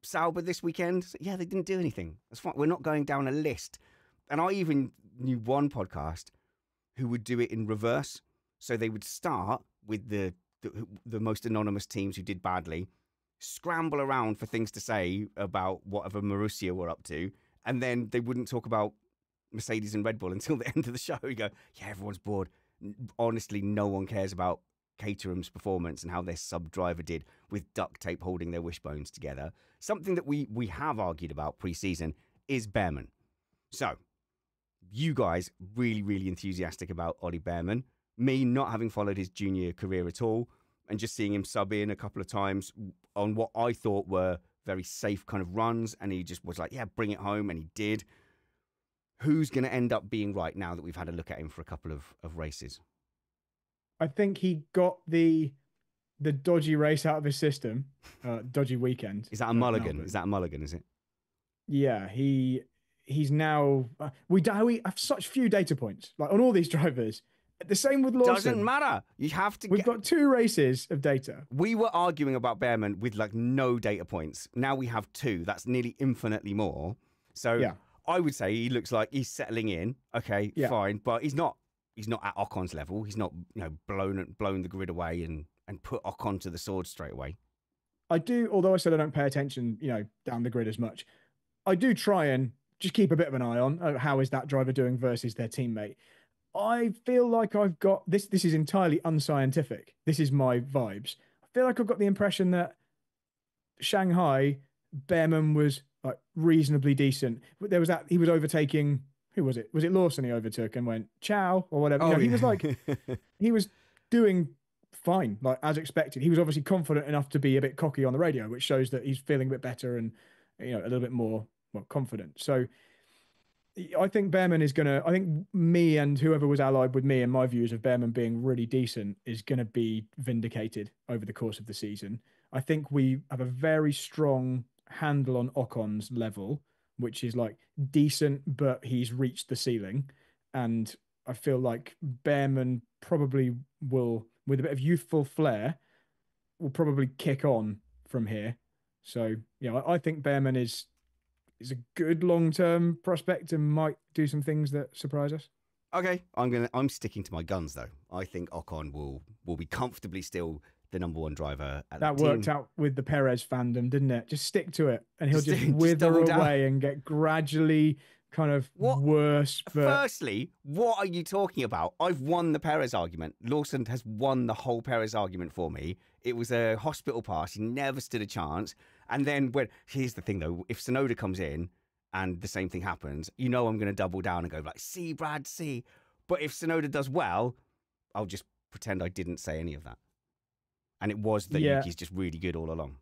Sauber this weekend," yeah, they didn't do anything. That's fine. We're not going down a list. And I even knew one podcast who would do it in reverse. So they would start with the most anonymous teams who did badly, scramble around for things to say about whatever Marussia were up to, and then they wouldn't talk about Mercedes and Red Bull until the end of the show. You go, yeah, everyone's bored. Honestly, no one cares about Caterham's performance and how their sub-driver did with duct tape holding their wishbones together. Something that we have argued about pre-season is Behrman. So, you guys really, really enthusiastic about Ollie Behrman. Me not having followed his junior career at all, and just seeing him sub in a couple of times on what I thought were very safe kind of runs, and he just was like, yeah, bring it home, and he did. Who's going to end up being right now that we've had a look at him for a couple of races? I think he got the dodgy race out of his system, dodgy weekend. Is that a mulligan? Is that a mulligan, is it? Yeah, he's now... we have such few data points, like on all these drivers. The same with Lawson. Doesn't matter. You have to. We've got 2 races of data. We were arguing about Behrman with like no data points. Now we have 2. That's nearly infinitely more. So yeah. I would say he looks like he's settling in. Okay, fine, but he's not at Ocon's level. He's not blown the grid away and put Ocon to the sword straight away. I do, although I said I don't pay attention, down the grid as much. I do try and just keep a bit of an eye on how is that driver doing versus their teammate. I feel like I've got this. This is entirely unscientific. This is my vibes. I feel like I've got the impression that Shanghai, Behrman was like reasonably decent. There was that he was overtaking. Who was it? Was it Lawson he overtook and went ciao or whatever? Oh, he was like, he was doing fine, like as expected. He was obviously confident enough to be a bit cocky on the radio, which shows that he's feeling a bit better and a little bit more confident. So I think Behrman is going to, I think me and whoever was allied with me and my views of Behrman being really decent is going to be vindicated over the course of the season. I think we have a very strong handle on Ocon's level, which is like decent, but he's reached the ceiling. And I feel like Behrman probably will, with a bit of youthful flair, will probably kick on from here. So, I think Behrman is a good long-term prospect and might do some things that surprise us. Okay, I'm sticking to my guns though. I think Ocon will be comfortably still the number 1 driver at that the team. Worked out with the Perez fandom, didn't it? Just stick to it, and he'll just wither away and get gradually kind of worse. But... Firstly, what are you talking about? I've won the Perez argument. Lawson has won the whole Perez argument for me. It was a hospital pass. He never stood a chance. And then here's the thing though, if Tsunoda comes in and the same thing happens, I'm going to double down and go like, see, Brad, see. But if Tsunoda does well, I'll just pretend I didn't say any of that. And it was that Yuki's just really good all along.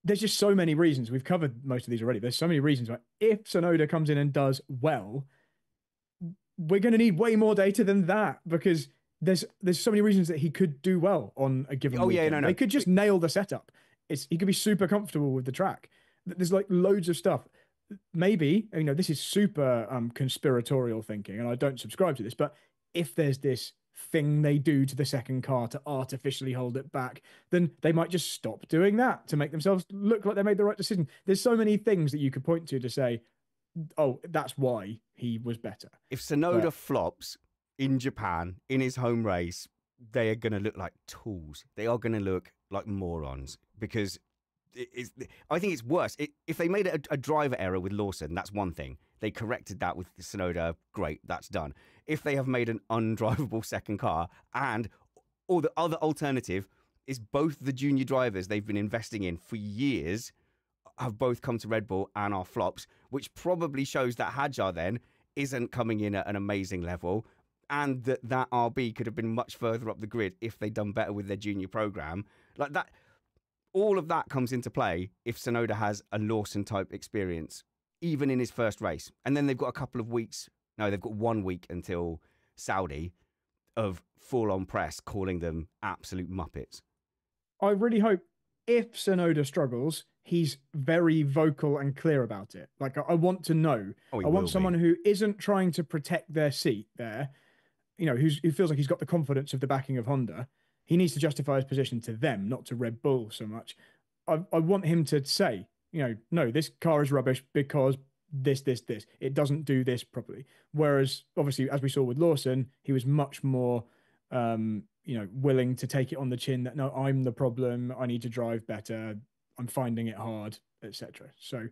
There's just so many reasons. We've covered most of these already. There's so many reasons why if Tsunoda comes in and does well, we're going to need way more data than that because there's so many reasons that he could do well on a given weekend. No. They could just nail the setup. He could be super comfortable with the track. There's like loads of stuff. Maybe, this is super conspiratorial thinking, and I don't subscribe to this, but if there's this thing they do to the second car to artificially hold it back, then they might just stop doing that to make themselves look like they made the right decision. There's so many things that you could point to say, oh, that's why he was better. If Tsunoda flops in Japan, in his home race, they are going to look like tools. They are going to look like morons because I think it's worse. If they made a driver error with Lawson, that's one thing. They corrected that with Tsunoda, great, that's done. If they have made an undrivable second car or the other alternative is both the junior drivers they've been investing in for years have both come to Red Bull and are flops, which probably shows that Hadjar then isn't coming in at an amazing level, and that RB could have been much further up the grid if they'd done better with their junior program. Like that, all of that comes into play if Tsunoda has a Lawson type experience, even in his first race. And then they've got a couple of weeks. No, they've got 1 week until Saudi of full-on press calling them absolute muppets. I really hope if Tsunoda struggles, he's very vocal and clear about it. Like, I want to know. I want someone who isn't trying to protect their seat there, you know, who feels like he's got the confidence of the backing of Honda. He needs to justify his position to them, not to Red Bull so much. I want him to say, you know, no, this car is rubbish because this. It doesn't do this properly. Whereas, obviously, as we saw with Lawson, he was much more, you know, willing to take it on the chin that, no, I'm the problem. I need to drive better. I'm finding it hard, etc. So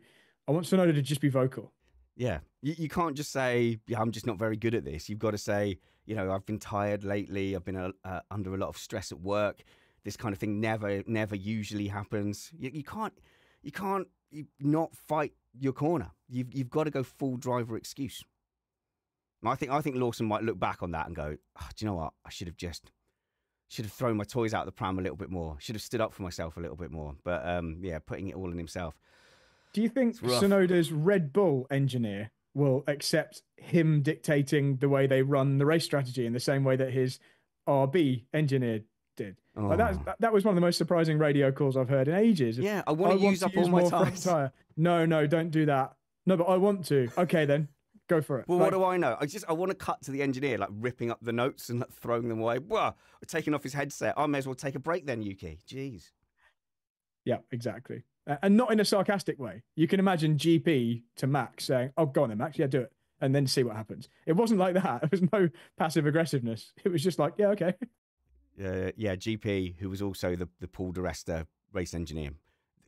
I want Tsunoda to just be vocal. Yeah, you can't just say, yeah, I'm just not very good at this. You've got to say, you know, I've been tired lately. I've been under a lot of stress at work. This kind of thing never usually happens. You can't not fight your corner. You've got to go full driver excuse. I think Lawson might look back on that and go, oh, do you know what? I should have thrown my toys out the pram a little bit more. Should have stood up for myself a little bit more. But yeah, putting it all on himself. Do you think Tsunoda's Red Bull engineer will accept him dictating the way they run the race strategy in the same way that his RB engineer did? Oh. Like that was one of the most surprising radio calls I've heard in ages. Yeah, I want to use up all my tires. No, don't do that. No, but I want to. Okay, then go for it. Well, what do I know? I want to cut to the engineer, like ripping up the notes and like, throwing them away. Well, taking off his headset. I may as well take a break then, Yuki. Jeez. Yeah, exactly. And not in a sarcastic way. You can imagine GP to Max saying, oh, go on then, Max. Yeah, do it. And then see what happens. It wasn't like that. There was no passive aggressiveness. It was just like, yeah, okay. Yeah, GP, who was also the Paul di Resta race engineer.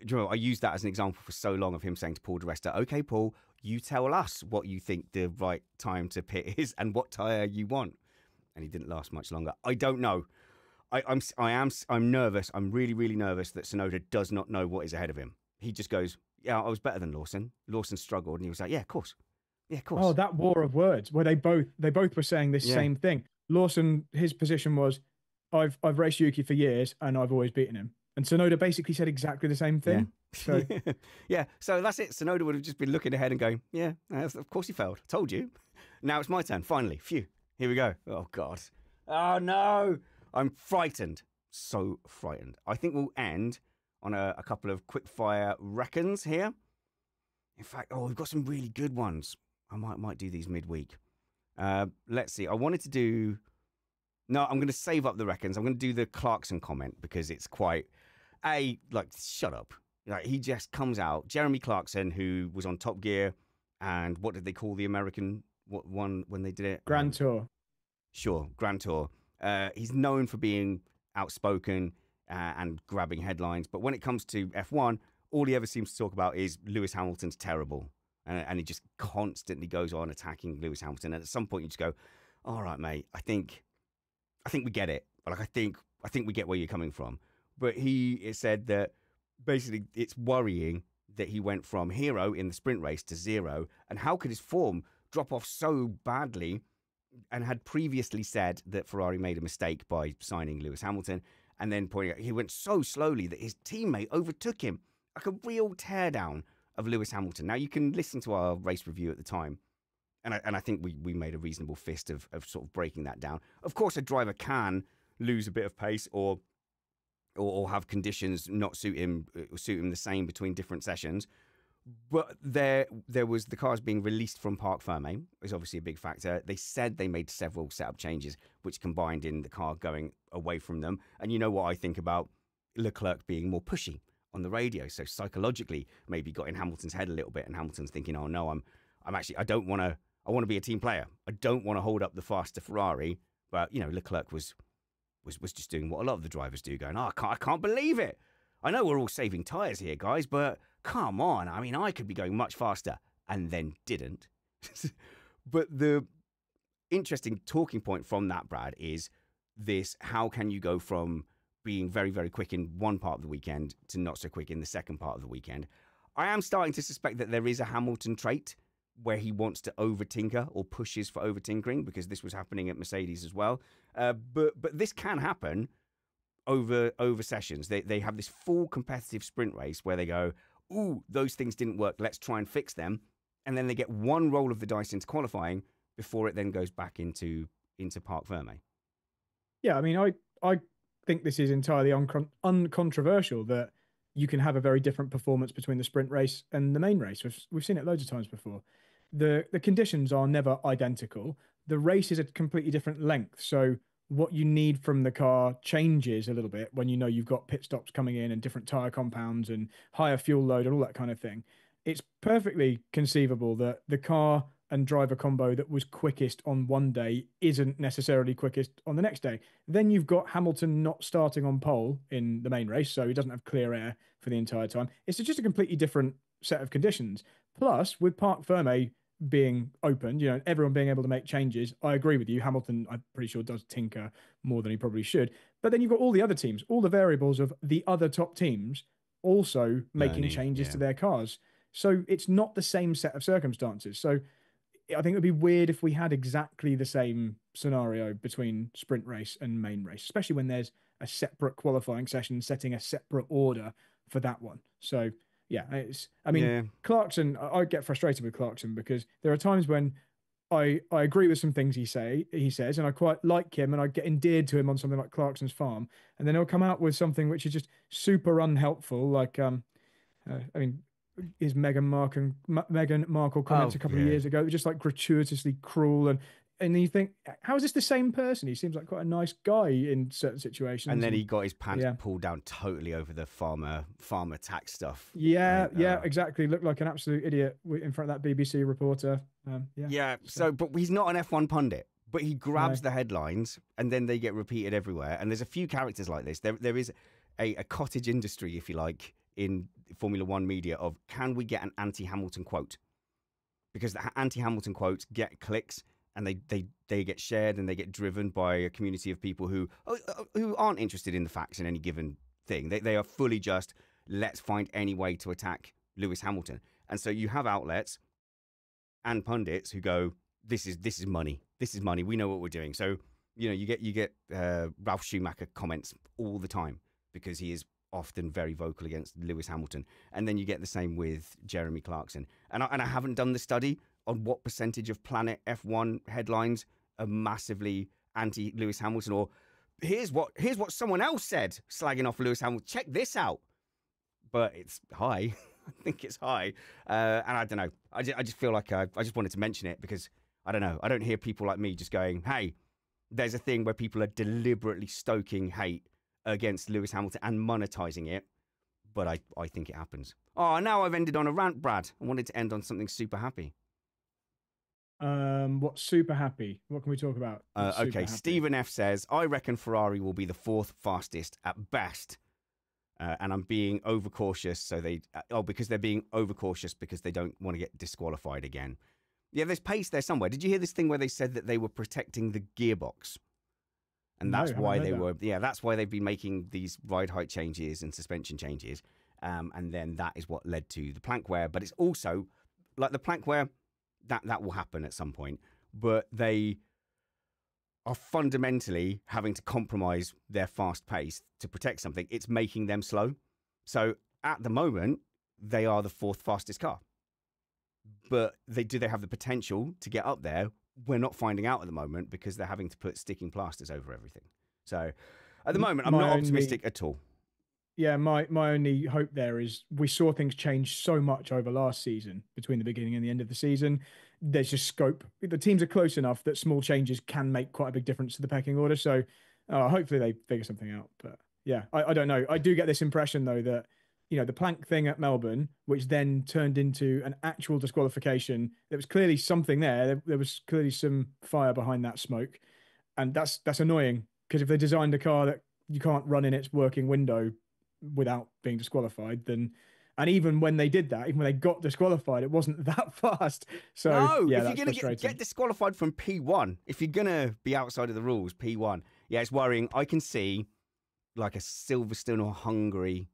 Do you know, I used that as an example for so long of him saying to Paul di Resta, okay, Paul, you tell us what you think the right time to pit is and what tyre you want. And he didn't last much longer. I don't know. I'm nervous. I'm really, really nervous that Tsunoda does not know what is ahead of him. He just goes, yeah, I was better than Lawson. Lawson struggled. And he was like, yeah, of course. Yeah, of course. Oh, that war of words where they both were saying this same thing. Lawson, his position was, I've raced Yuki for years and I've always beaten him. And Tsunoda basically said exactly the same thing. Yeah. So yeah, so that's it. Tsunoda would have just been looking ahead and going, yeah, of course he failed. I told you. Now it's my turn, finally. Phew. Here we go. Oh, God. Oh, no. I'm frightened. So frightened. I think we'll end on a couple of quick-fire reckons here. In fact, we've got some really good ones. I might do these midweek. Let's see. I wanted to do... No, I'm going to save up the reckons. I'm going to do the Clarkson comment because it's quite... shut up. Like, he just comes out. Jeremy Clarkson, who was on Top Gear, and what did they call the American one when they did it? Grand Tour. Sure, Grand Tour. He's known for being outspoken and grabbing headlines, but when it comes to F1, all he ever seems to talk about is Lewis Hamilton's terrible, and he just constantly goes on attacking Lewis Hamilton. And at some point, you just go, "All right, mate, I think we get it. Like, I think we get where you're coming from." But he said that basically it's worrying that he went from hero in the sprint race to zero, and how could his form drop off so badly? And had previously said that Ferrari made a mistake by signing Lewis Hamilton, and then pointing out he went so slowly that his teammate overtook him, like a real teardown of Lewis Hamilton. Now, you can listen to our race review at the time, and I think we made a reasonable fist of sort of breaking that down. Of course, a driver can lose a bit of pace or have conditions not suit him the same between different sessions. But there was the cars being released from Parc Ferme is obviously a big factor. They said they made several setup changes, which combined in the car going away from them. And you know what I think about Leclerc being more pushy on the radio. So psychologically, maybe got in Hamilton's head a little bit, and Hamilton's thinking, "Oh no, I'm actually I want to be a team player. I don't want to hold up the faster Ferrari." But you know, Leclerc was just doing what a lot of the drivers do, going, "Oh, I can't believe it. I know we're all saving tyres here, guys, but come on. I mean, I could be going much faster," and then didn't. But the interesting talking point from that, Brad, is this: how can you go from being very, very quick in one part of the weekend to not so quick in the second part of the weekend? I am starting to suspect that there is a Hamilton trait where he wants to over-tinker or pushes for over-tinkering, because this was happening at Mercedes as well. But this can happen over sessions. They have this full competitive sprint race where they go, ooh, those things didn't work, let's try and fix them. And then they get one roll of the dice into qualifying before it then goes back into Parc Ferme. Yeah, I mean, I think this is entirely uncontroversial that you can have a very different performance between the sprint race and the main race. We've seen it loads of times before. The conditions are never identical. The race is a completely different length. So what you need from the car changes a little bit when you know you've got pit stops coming in and different tire compounds and higher fuel load and all that kind of thing. It's perfectly conceivable that the car and driver combo that was quickest on one day isn't necessarily quickest on the next day. Then you've got Hamilton not starting on pole in the main race, so he doesn't have clear air for the entire time. It's just a completely different set of conditions. Plus, with Parc Ferme being open, everyone being able to make changes, I agree with you. Hamilton, I'm pretty sure, does tinker more than he probably should. But then you've got all the other teams, all the variables of the other top teams also making changes to their cars. So it's not the same set of circumstances. So I think it would be weird if we had exactly the same scenario between sprint race and main race, especially when there's a separate qualifying session setting a separate order for that one. So yeah, Clarkson, I get frustrated with Clarkson because there are times when I agree with some things he says, and I quite like him, and I get endeared to him on something like Clarkson's Farm, and then he'll come out with something which is just super unhelpful, like his Meghan Markle comments a couple of years ago, just like gratuitously cruel, and you think, how is this the same person? He seems like quite a nice guy in certain situations. And then he got his pants pulled down totally over the farmer tax stuff. Yeah, exactly. Looked like an absolute idiot in front of that BBC reporter. So, but he's not an F1 pundit. But he grabs the headlines, and then they get repeated everywhere. And there's a few characters like this. There is a cottage industry, if you like, in Formula One media of, can we get an anti-Hamilton quote? Because the anti-Hamilton quotes get clicks, and they get shared, and they get driven by a community of people who aren't interested in the facts in any given thing. They are fully just, let's find any way to attack Lewis Hamilton. And so you have outlets and pundits who go, this is money. This is money. We know what we're doing. So, you get Ralf Schumacher comments all the time because he is often very vocal against Lewis Hamilton. And then you get the same with Jeremy Clarkson. And I haven't done the study on what percentage of Planet F1 headlines are massively anti-Lewis Hamilton, or here's what someone else said slagging off Lewis Hamilton. Check this out. But it's high. I think it's high. And I don't know. I just feel like I just wanted to mention it because, I don't know, I don't hear people like me just going, hey, there's a thing where people are deliberately stoking hate against Lewis Hamilton and monetizing it. But I think it happens. Oh, now I've ended on a rant, Brad. I wanted to end on something super happy. What's super happy? What can we talk about? Okay, Stephen F says, I reckon Ferrari will be the fourth fastest at best. And I'm being overcautious, because they're being overcautious because they don't want to get disqualified again. Yeah, there's pace there somewhere. Did you hear this thing where they said that they were protecting the gearbox? And that's why that's why they've been making these ride height changes and suspension changes. And then that is what led to the plank wear. But it's also like the plank wear, that will happen at some point. But they are fundamentally having to compromise their fast pace to protect something. It's making them slow. So at the moment, they are the fourth fastest car. But do they have the potential to get up there? We're not finding out at the moment because they're having to put sticking plasters over everything. So at the moment, I'm not optimistic at all. Yeah, my only hope there is we saw things change so much over last season between the beginning and the end of the season. There's just scope. The teams are close enough that small changes can make quite a big difference to the pecking order. So hopefully they figure something out. But yeah, I don't know. I do get this impression, though, that the plank thing at Melbourne, which then turned into an actual disqualification, there was clearly something there. There was clearly some fire behind that smoke. And that's annoying because if they designed a car that you can't run in its working window without being disqualified, and even when they did that, even when they got disqualified, it wasn't that fast. So no, yeah, if you're going to get disqualified from P1, if you're going to be outside of the rules, P1, yeah, it's worrying. I can see like a Silverstone or Hungary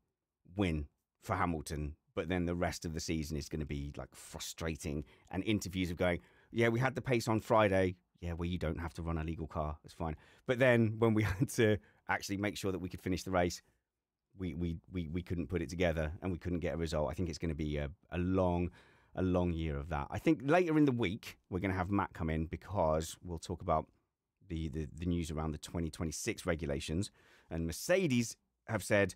win for Hamilton, but then the rest of the season is going to be like frustrating, and interviews of going, yeah, we had the pace on Friday. Yeah, well, you don't have to run a legal car. It's fine. But then when we had to actually make sure that we could finish the race, we couldn't put it together and we couldn't get a result. I think it's going to be a long year of that. I think later in the week, we're going to have Matt come in because we'll talk about the news around the 2026 regulations. And Mercedes have said,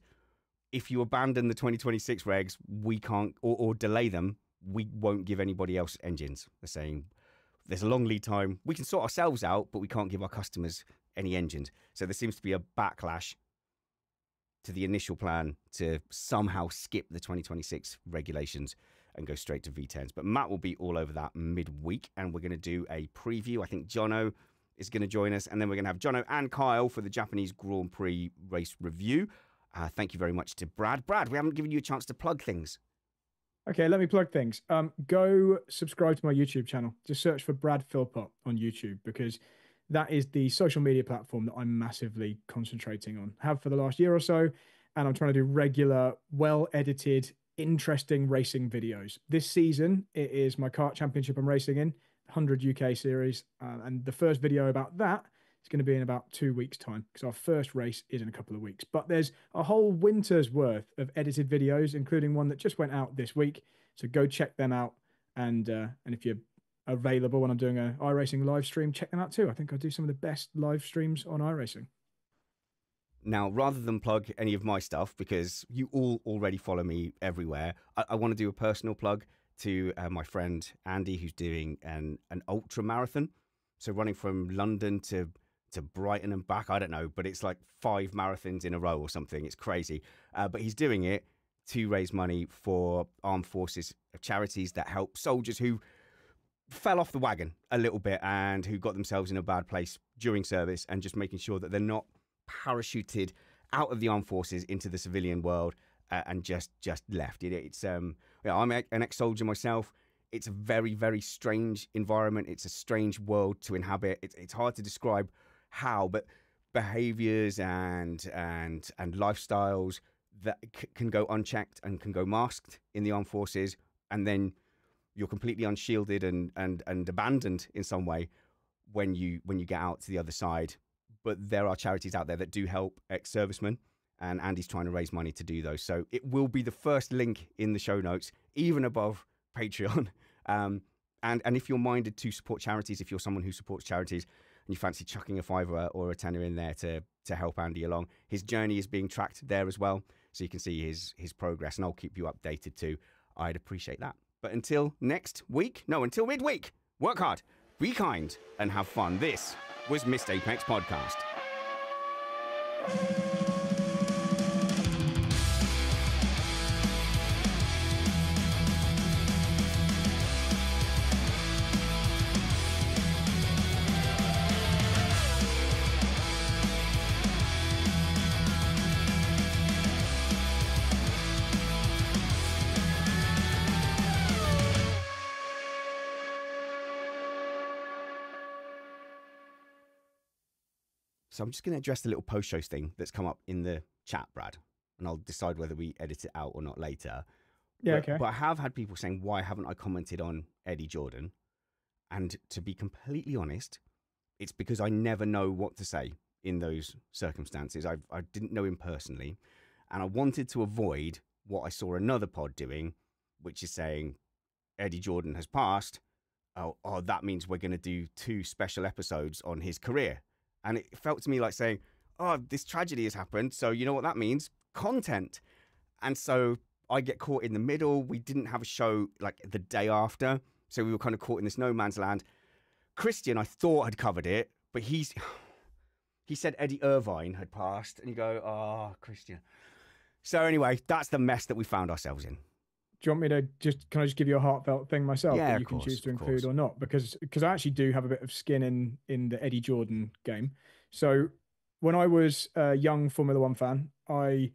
if you abandon the 2026 regs, we can't, or delay them, we won't give anybody else engines. They're saying there's a long lead time. We can sort ourselves out, but we can't give our customers any engines. So there seems to be a backlash to the initial plan to somehow skip the 2026 regulations and go straight to V10s. But Matt will be all over that midweek, and we're going to do a preview. I think Jono is going to join us, and then we're going to have Jono and Kyle for the Japanese Grand Prix race review. Thank you very much to Brad. Brad, we haven't given you a chance to plug things. Okay, let me plug things. Go subscribe to my YouTube channel. Just search for Brad Philpott on YouTube, because that is the social media platform that I'm massively concentrating on. Have for the last year or so, and I'm trying to do regular, well-edited, interesting racing videos. This season, it is my kart championship I'm racing in, 100 UK series, and the first video about that is going to be in about 2 weeks' time, because our first race is in a couple of weeks. But there's a whole winter's worth of edited videos, including one that just went out this week. So go check them out. And if you're available when I'm doing a iRacing live stream, check them out too. I think I do some of the best live streams on iRacing. Now, rather than plug any of my stuff, because you all already follow me everywhere, I want to do a personal plug to my friend Andy, who's doing an ultra marathon. So running from London to Brighton and back, I don't know, but it's like 5 marathons in a row or something. It's crazy. But he's doing it to raise money for armed forces charities that help soldiers who fell off the wagon a little bit and who got themselves in a bad place during service, and just making sure that they're not parachuted out of the armed forces into the civilian world and just left. I'm an ex-soldier myself. It's a very, very strange environment. It's a strange world to inhabit. It's hard to describe how, but behaviors and lifestyles that can go unchecked and can go masked in the armed forces, and then you're completely unshielded and abandoned in some way when you get out to the other side. But there are charities out there that do help ex-servicemen, and Andy's trying to raise money to do those. So it will be the first link in the show notes, even above Patreon. And if you're minded to support charities, if you're someone who supports charities and you fancy chucking a £5 or a £10 in there to help Andy along, his journey is being tracked there as well, so you can see his progress, and I'll keep you updated too. I'd appreciate that. But until midweek, work hard, be kind, and have fun. This was Missed Apex Podcast. So I'm just going to address the little post-show thing that's come up in the chat, Brad, and I'll decide whether we edit it out or not later. Yeah, okay. But I have had people saying, why haven't I commented on Eddie Jordan? And to be completely honest, it's because I never know what to say in those circumstances. I didn't know him personally, and I wanted to avoid what I saw another pod doing, which is saying Eddie Jordan has passed. Oh, that means we're going to do 2 special episodes on his career. And it felt to me like saying, oh, this tragedy has happened, so you know what that means? Content. And so I get caught in the middle. We didn't have a show like the day after, so we were kind of caught in this no man's land. Christian, I thought, had covered it, but he said Eddie Irvine had passed, and you go, oh, Christian. So anyway, that's the mess that we found ourselves in. Do you want me to can I just give you a heartfelt thing myself that you can choose to include or not? Because I actually do have a bit of skin in the Eddie Jordan game. So when I was a young Formula One fan, I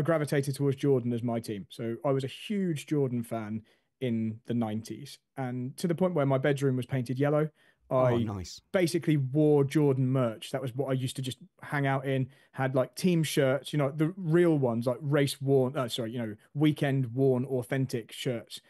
gravitated towards Jordan as my team. So I was a huge Jordan fan in the 90s, and to the point where my bedroom was painted yellow. Oh, I nice. basically wore Jordan merch. That was what I used to just hang out in. Had like team shirts, the real ones, like race worn, weekend worn authentic shirts.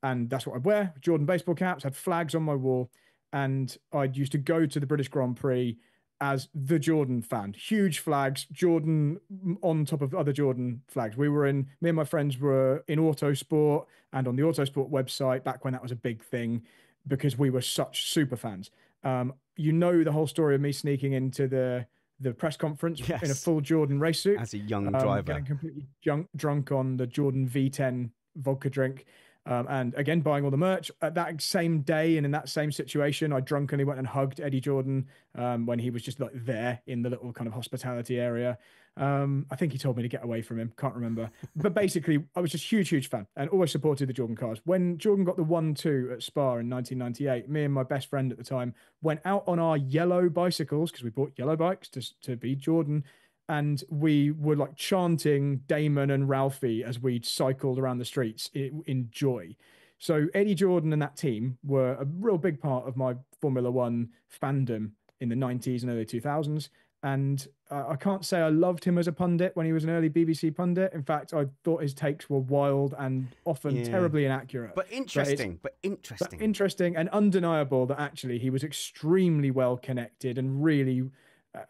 And that's what I'd wear. Jordan baseball caps, had flags on my wall. And I'd used to go to the British Grand Prix as the Jordan fan. Huge flags, Jordan on top of other Jordan flags. Me and my friends were in Autosport and on the Autosport website back when that was a big thing because we were such super fans. The whole story of me sneaking into the press conference in a Yes. full Jordan race suit, As a young driver. getting completely drunk on the Jordan V10 vodka drink. And again, buying all the merch at that same day and in that same situation, I drunkenly went and hugged Eddie Jordan when he was just like there in the little kind of hospitality area. I think he told me to get away from him. Can't remember. But basically, I was just huge, huge fan and always supported the Jordan cars. When Jordan got the 1-2 at Spa in 1998, me and my best friend at the time went out on our yellow bicycles because we bought yellow bikes to be Jordan, and we were like chanting Damon and Ralphie as we cycled around the streets in joy. So Eddie Jordan and that team were a real big part of my Formula One fandom in the 90s and early 2000s. And I can't say I loved him as a pundit when he was an early BBC pundit. In fact, I thought his takes were wild and often Yeah. terribly inaccurate. But interesting. But interesting and undeniable that actually he was extremely well connected and really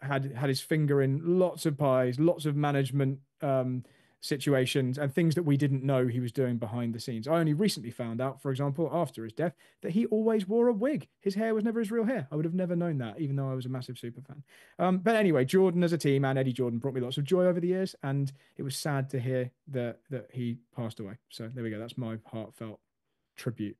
had his finger in lots of pies, lots of management situations and things that we didn't know he was doing behind the scenes. I only recently found out, for example, after his death, that he always wore a wig. His hair was never his real hair. I would have never known that, even though I was a massive super fan. But anyway, Jordan as a team and Eddie Jordan brought me lots of joy over the years, and it was sad to hear that he passed away. So there we go. That's my heartfelt tribute.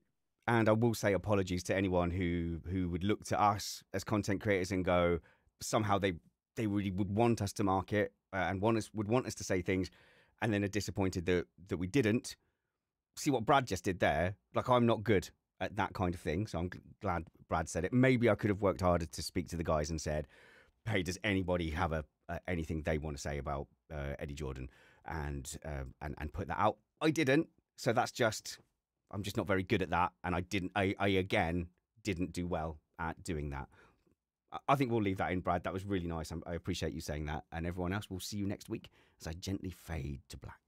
And I will say apologies to anyone who would look to us as content creators and go, somehow they really would want us to market and would want us to say things, and then are disappointed that we didn't. See what Brad just did there? Like, I'm not good at that kind of thing, so I'm glad Brad said it. Maybe I could have worked harder to speak to the guys and said, hey, does anybody have anything they want to say about Eddie Jordan, and put that out? I didn't, so I'm just not very good at that, and I again didn't do well at doing that. I think we'll leave that in, Brad. That was really nice. I appreciate you saying that. And everyone else, we'll see you next week as I gently fade to black.